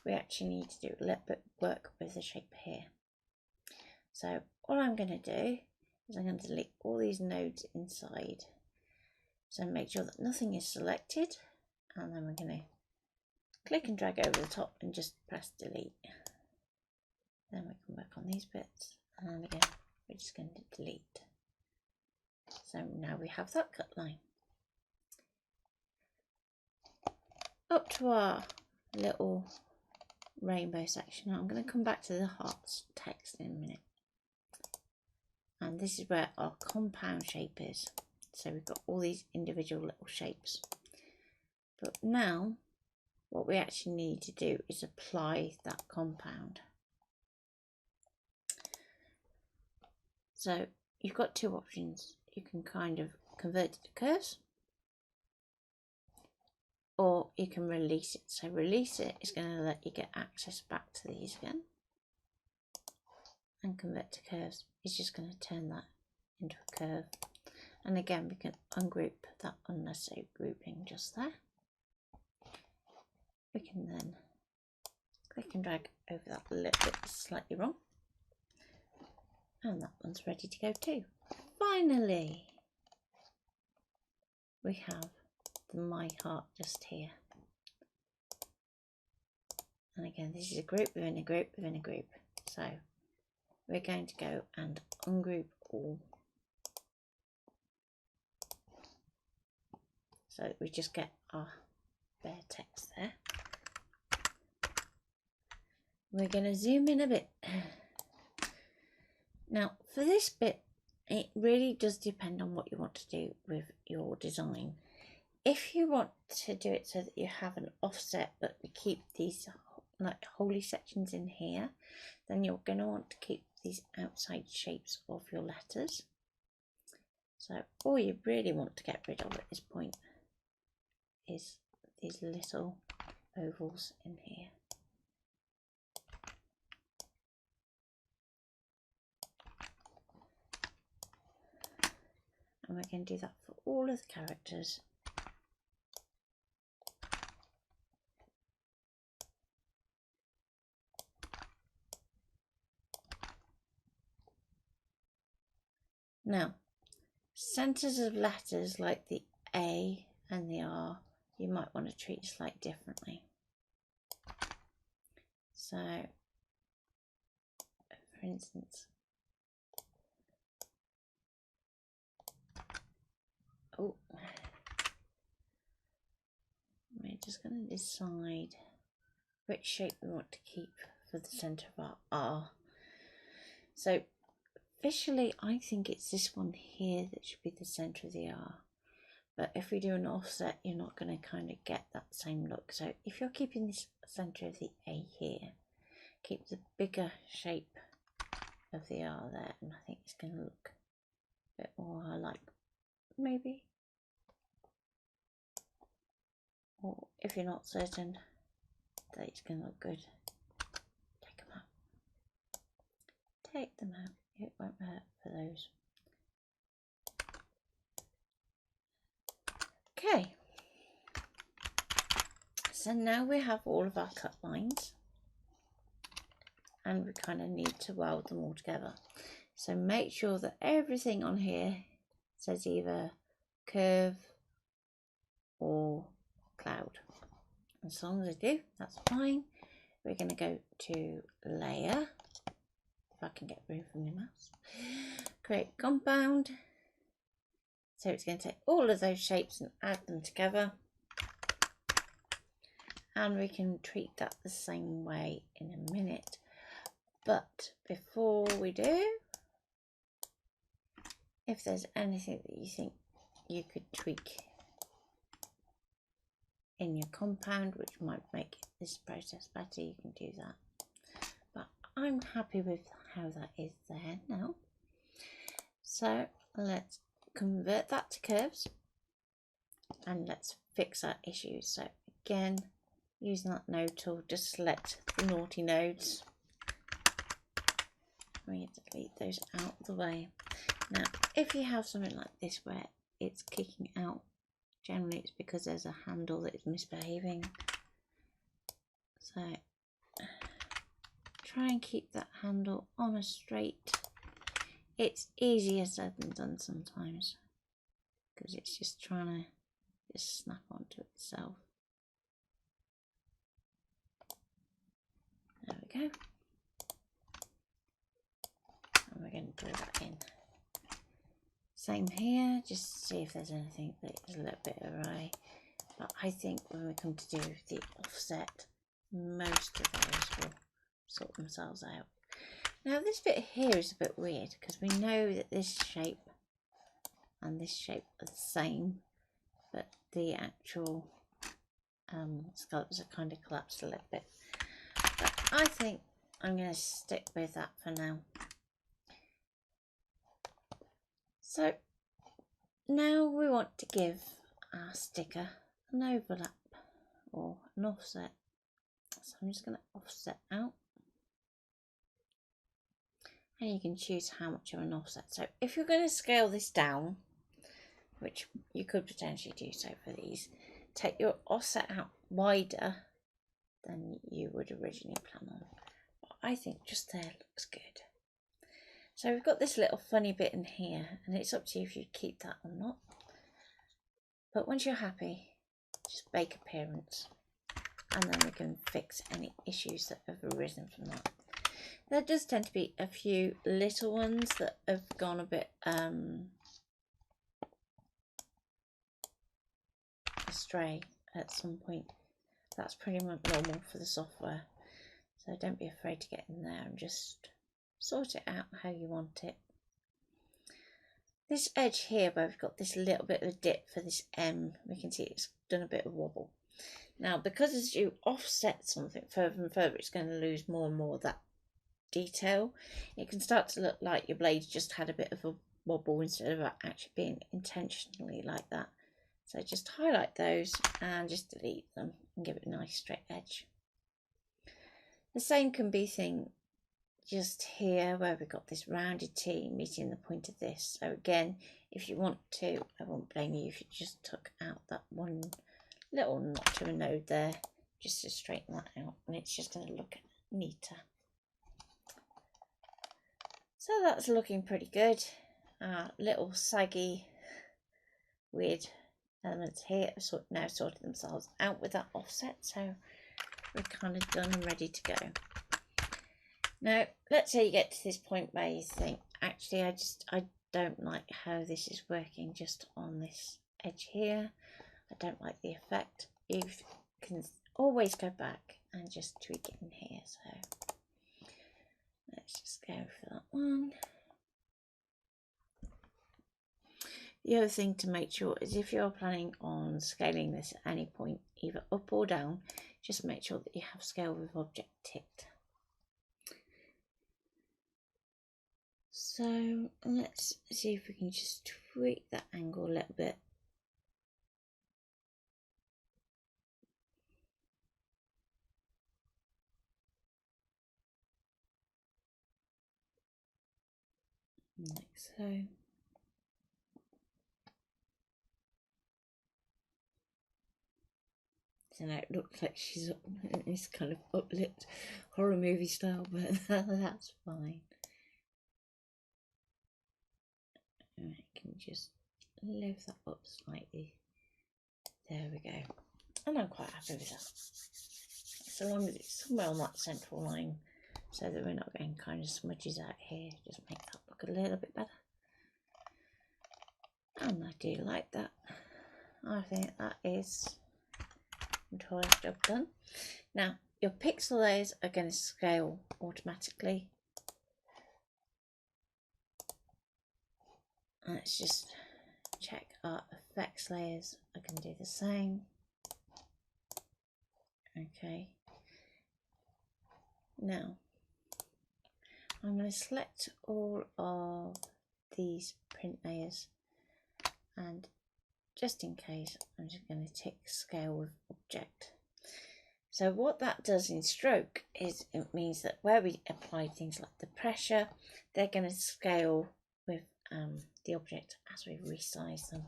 we actually need to do a little bit of work with the shape here. So all I'm going to do is I'm going to delete all these nodes inside, so make sure that nothing is selected, and then we're going to click and drag over the top and just press delete. Then we can work on these bits, and again we're just going to delete. So now we have that cut line. Up to our little rainbow section. I'm going to come back to the hearts text in a minute. And this is where our compound shape is. So we've got all these individual little shapes. But now what we actually need to do is apply that compound. So you've got two options. You can kind of convert it to curves, or you can release it. So release it is going to let you get access back to these again, and convert to curves is just going to turn that into a curve. And again, we can ungroup that unnecessary grouping just there. We can then click and drag over that a little bit slightly wrong, and that one's ready to go too. Finally, we have the my heart just here. And again, this is a group within a group within a group. So we're going to go and ungroup all, so that we just get our bare text there. We're going to zoom in a bit. Now for this bit, it really does depend on what you want to do with your design. If you want to do it so that you have an offset but we keep these like holy sections in here, then you're going to want to keep these outside shapes of your letters. So all you really want to get rid of at this point is these little ovals in here. And we're going to do that for all of the characters. Now, centres of letters like the A and the R you might want to treat slightly differently. So, for instance, we're just going to decide which shape we want to keep for the centre of our R. So officially I think it's this one here that should be the centre of the R, but if we do an offset you're not going to kind of get that same look. So if you're keeping this centre of the A here, keep the bigger shape of the R there, and I think it's going to look a bit more like, maybe. Or if you're not certain that it's going to look good, take them out. Take them out, it won't hurt for those. Okay, so now we have all of our cut lines and we kind of need to weld them all together. So make sure that everything on here says either curve or cloud. As long as they do, that's fine. We're going to go to layer, if I can get room for my mouse, create compound. So it's going to take all of those shapes and add them together, and we can treat that the same way in a minute. But before we do, if there's anything that you think you could tweak in your compound which might make this process better, you can do that. But I'm happy with how that is there now. So let's convert that to curves and let's fix our issues. So again, using that node tool, just select the naughty nodes. We need to delete those out of the way. Now, if you have something like this where it's kicking out, generally it's because there's a handle that is misbehaving. So try and keep that handle on a straight. It's easier said than done sometimes because it's just trying to just snap onto itself. There we go. And we're going to draw that in. Same here, just see if there's anything that is a little bit awry. But I think when we come to do the offset, most of those will sort themselves out. Now this bit here is a bit weird because we know that this shape and this shape are the same, but the actual scallops are kind of collapsed a little bit. But I think I'm going to stick with that for now. So now we want to give our sticker an overlap or an offset. So I'm just going to offset out. And you can choose how much of an offset. So if you're going to scale this down, which you could potentially do so for these, take your offset out wider than you would originally plan on. But I think just there looks good. So we've got this little funny bit in here, and it's up to you if you keep that or not. But once you're happy, just bake appearance, and then we can fix any issues that have arisen from that. There does tend to be a few little ones that have gone a bit astray at some point. That's pretty much normal for the software. So don't be afraid to get in there and just sort it out how you want it. This edge here where we've got this little bit of a dip for this M, we can see it's done a bit of wobble. Now because as you offset something further and further, it's going to lose more and more of that detail. It can start to look like your blade just had a bit of a wobble instead of actually being intentionally like that. So just highlight those and just delete them and give it a nice straight edge. The same can be seen just here where we've got this rounded T meeting the point of this. So again, if you want to, I won't blame you if you just took out that one little notch of a node there, just to straighten that out, and it's just going to look neater. So that's looking pretty good. Little saggy, weird elements here have now sorted themselves out with that offset, so we're kind of done and ready to go. Now, let's say you get to this point where you think, actually, I don't like how this is working just on this edge here. I don't like the effect. You can always go back and just tweak it in here. So let's just go for that one. The other thing to make sure is if you're planning on scaling this at any point, either up or down, just make sure that you have scale with object ticked. So let's see if we can just tweak that angle a little bit. Like so. So now it looks like she's up in this kind of uplit horror movie style, but that's fine. And I can just lift that up slightly. There we go. And I'm quite happy with that. So long as it's somewhere on that central line, so that we're not getting kind of smudges out here, just make that look a little bit better. And I do like that. I think that is controller's job done. Now your pixel layers are going to scale automatically. Let's just check our effects layers are going to do the same. Okay. Now I'm going to select all of these print layers, and just in case I'm just going to tick scale with object. So what that does in stroke is it means that where we apply things like the pressure, they're going to scale with the object as we resize them.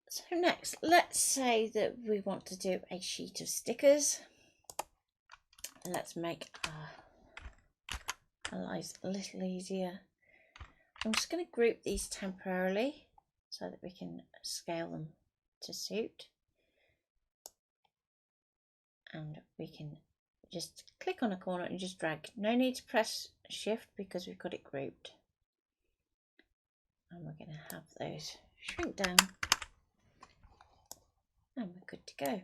So next, let's say that we want to do a sheet of stickers. Let's make our lives a little easier. I'm just going to group these temporarily so that we can scale them to suit. And we can just click on a corner and just drag. No need to press shift because we've got it grouped. And we're going to have those shrink down. And we're good to go.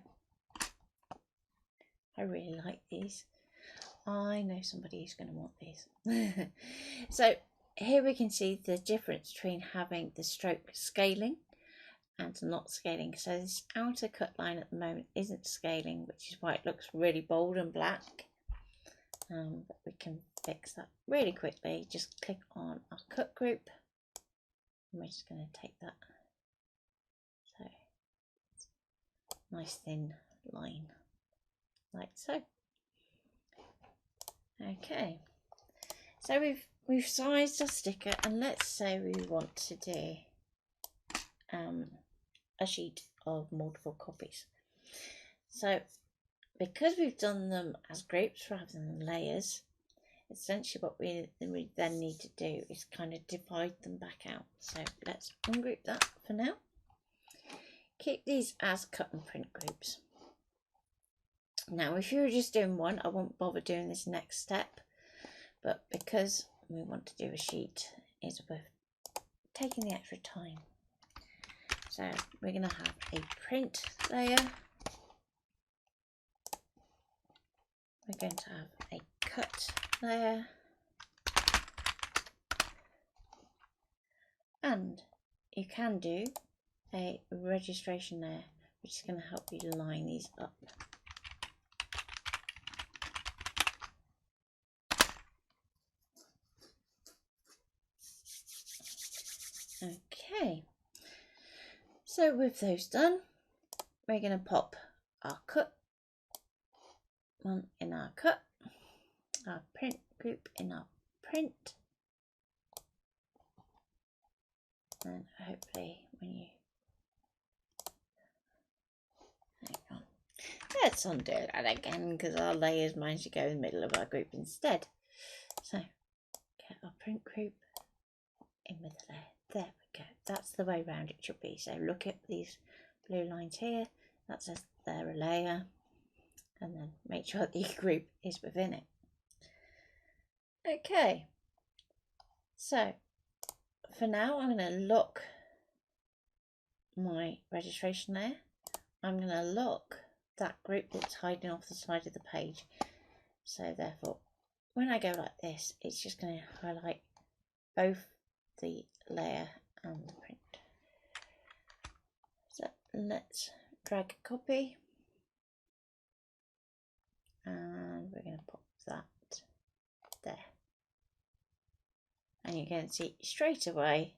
I really like these. I know somebody who's going to want these. So here we can see the difference between having the stroke scaling and not scaling. So this outer cut line at the moment isn't scaling, which is why it looks really bold and black. But we can fix that really quickly. Just click on our cut group. And we're just going to take that. So nice thin line, like so. Okay, so we've sized our sticker, and let's say we want to do a sheet of multiple copies. So because we've done them as groups rather than layers, essentially what we then need to do is kind of divide them back out. So let's ungroup that for now. Keep these as cut and print groups. Now if you were just doing one, I won't bother doing this next step, but because we want to do a sheet, it's worth taking the extra time. So we're going to have a print layer, we're going to have a cut layer, and you can do a registration layer, which is going to help you line these up. Okay, so with those done, we're going to pop our cut one in our cut, our print group in our print, and hopefully when you hang on, let's undo that again because our layers managed to go in the middle of our group instead. So get our print group in with the layer There we go. That's the way round it should be. So look at these blue lines here. That says they're a layer. And then make sure the group is within it. Okay. So for now, I'm going to lock my registration layer. I'm going to lock that group that's hiding off the side of the page. So therefore, when I go like this, it's just going to highlight both the layer and the print. So let's drag a copy. And we're going to pop that there. And you're going to see straight away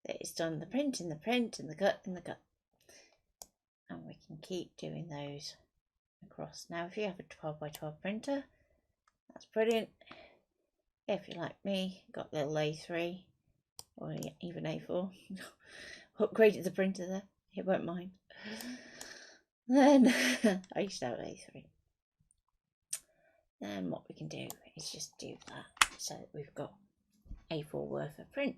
that it's done the print and the print and the cut and the cut. And we can keep doing those across. Now if you have a 12 by 12 printer, that's brilliant. If you're like me, got a little A3 or even A4, upgraded the printer there, it won't mind. Then I used to have A3. Then what we can do is just do that so that we've got A4 worth of print.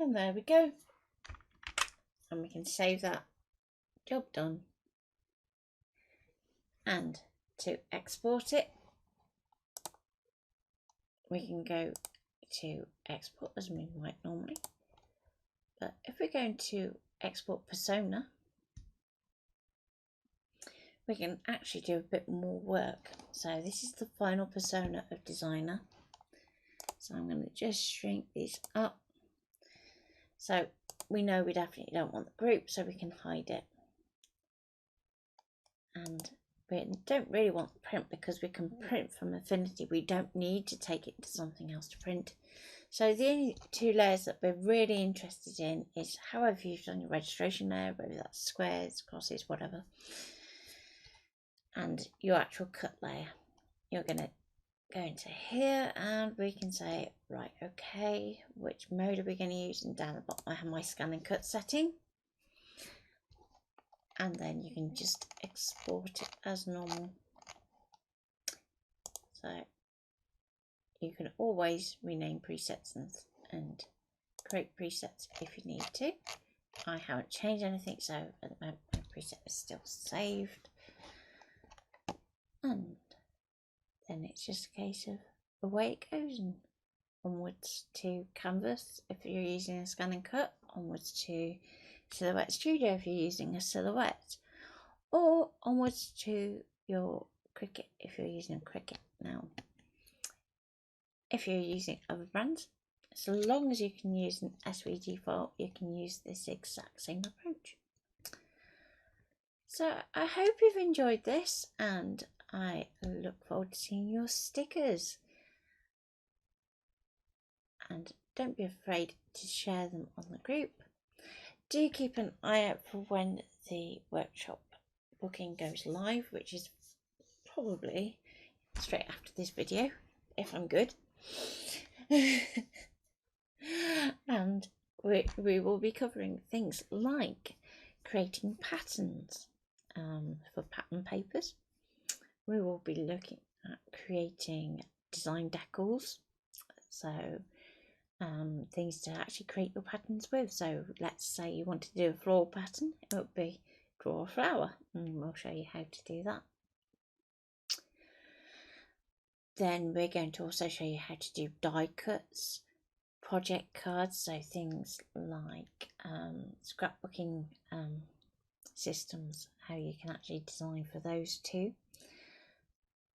And there we go. And we can save that. Job done. And to export it, we can go to export as we might normally. But if we're going to export persona, we can actually do a bit more work. So this is the final persona of designer. So I'm going to just shrink these up. So we know we definitely don't want the group, so we can hide it. And we don't really want the print because we can print from Affinity. We don't need to take it to something else to print. So the only two layers that we're really interested in is however you've done your registration layer, whether that's squares, crosses, whatever. And your actual cut layer. You're going to go into here and we can say, right, okay, which mode are we going to use? And down the bottom I have my scan and cut setting. And then you can just export it as normal. So you can always rename presets and create presets if you need to. I haven't changed anything, so at the moment my preset is still saved. And then it's just a case of away it goes, and onwards to canvas if you're using a scan and cut, onwards to Silhouette Studio if you're using a silhouette, or onwards to your Cricut if you're using a Cricut. Now, if you're using other brands, so long as you can use an SVG file, you can use this exact same approach. So I hope you've enjoyed this, and I look forward to seeing your stickers. And don't be afraid to share them on the group. Do keep an eye out for when the workshop booking goes live, which is probably straight after this video, if I'm good. And we will be covering things like creating patterns for pattern papers. We will be looking at creating design decals, so things to actually create your patterns with. So let's say you want to do a floral pattern, it would be draw a flower, and we'll show you how to do that. Then we're going to also show you how to do die cuts, project cards, so things like scrapbooking systems, how you can actually design for those too.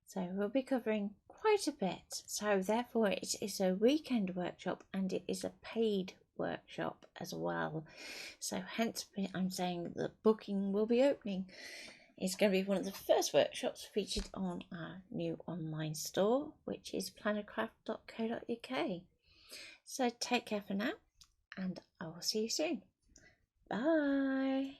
So we'll be covering quite a bit. So therefore it is a weekend workshop, and it is a paid workshop as well. So hence I'm saying the booking will be opening. It's going to be one of the first workshops featured on our new online store, which is plannercraft.co.uk. So take care for now, and I will see you soon. Bye.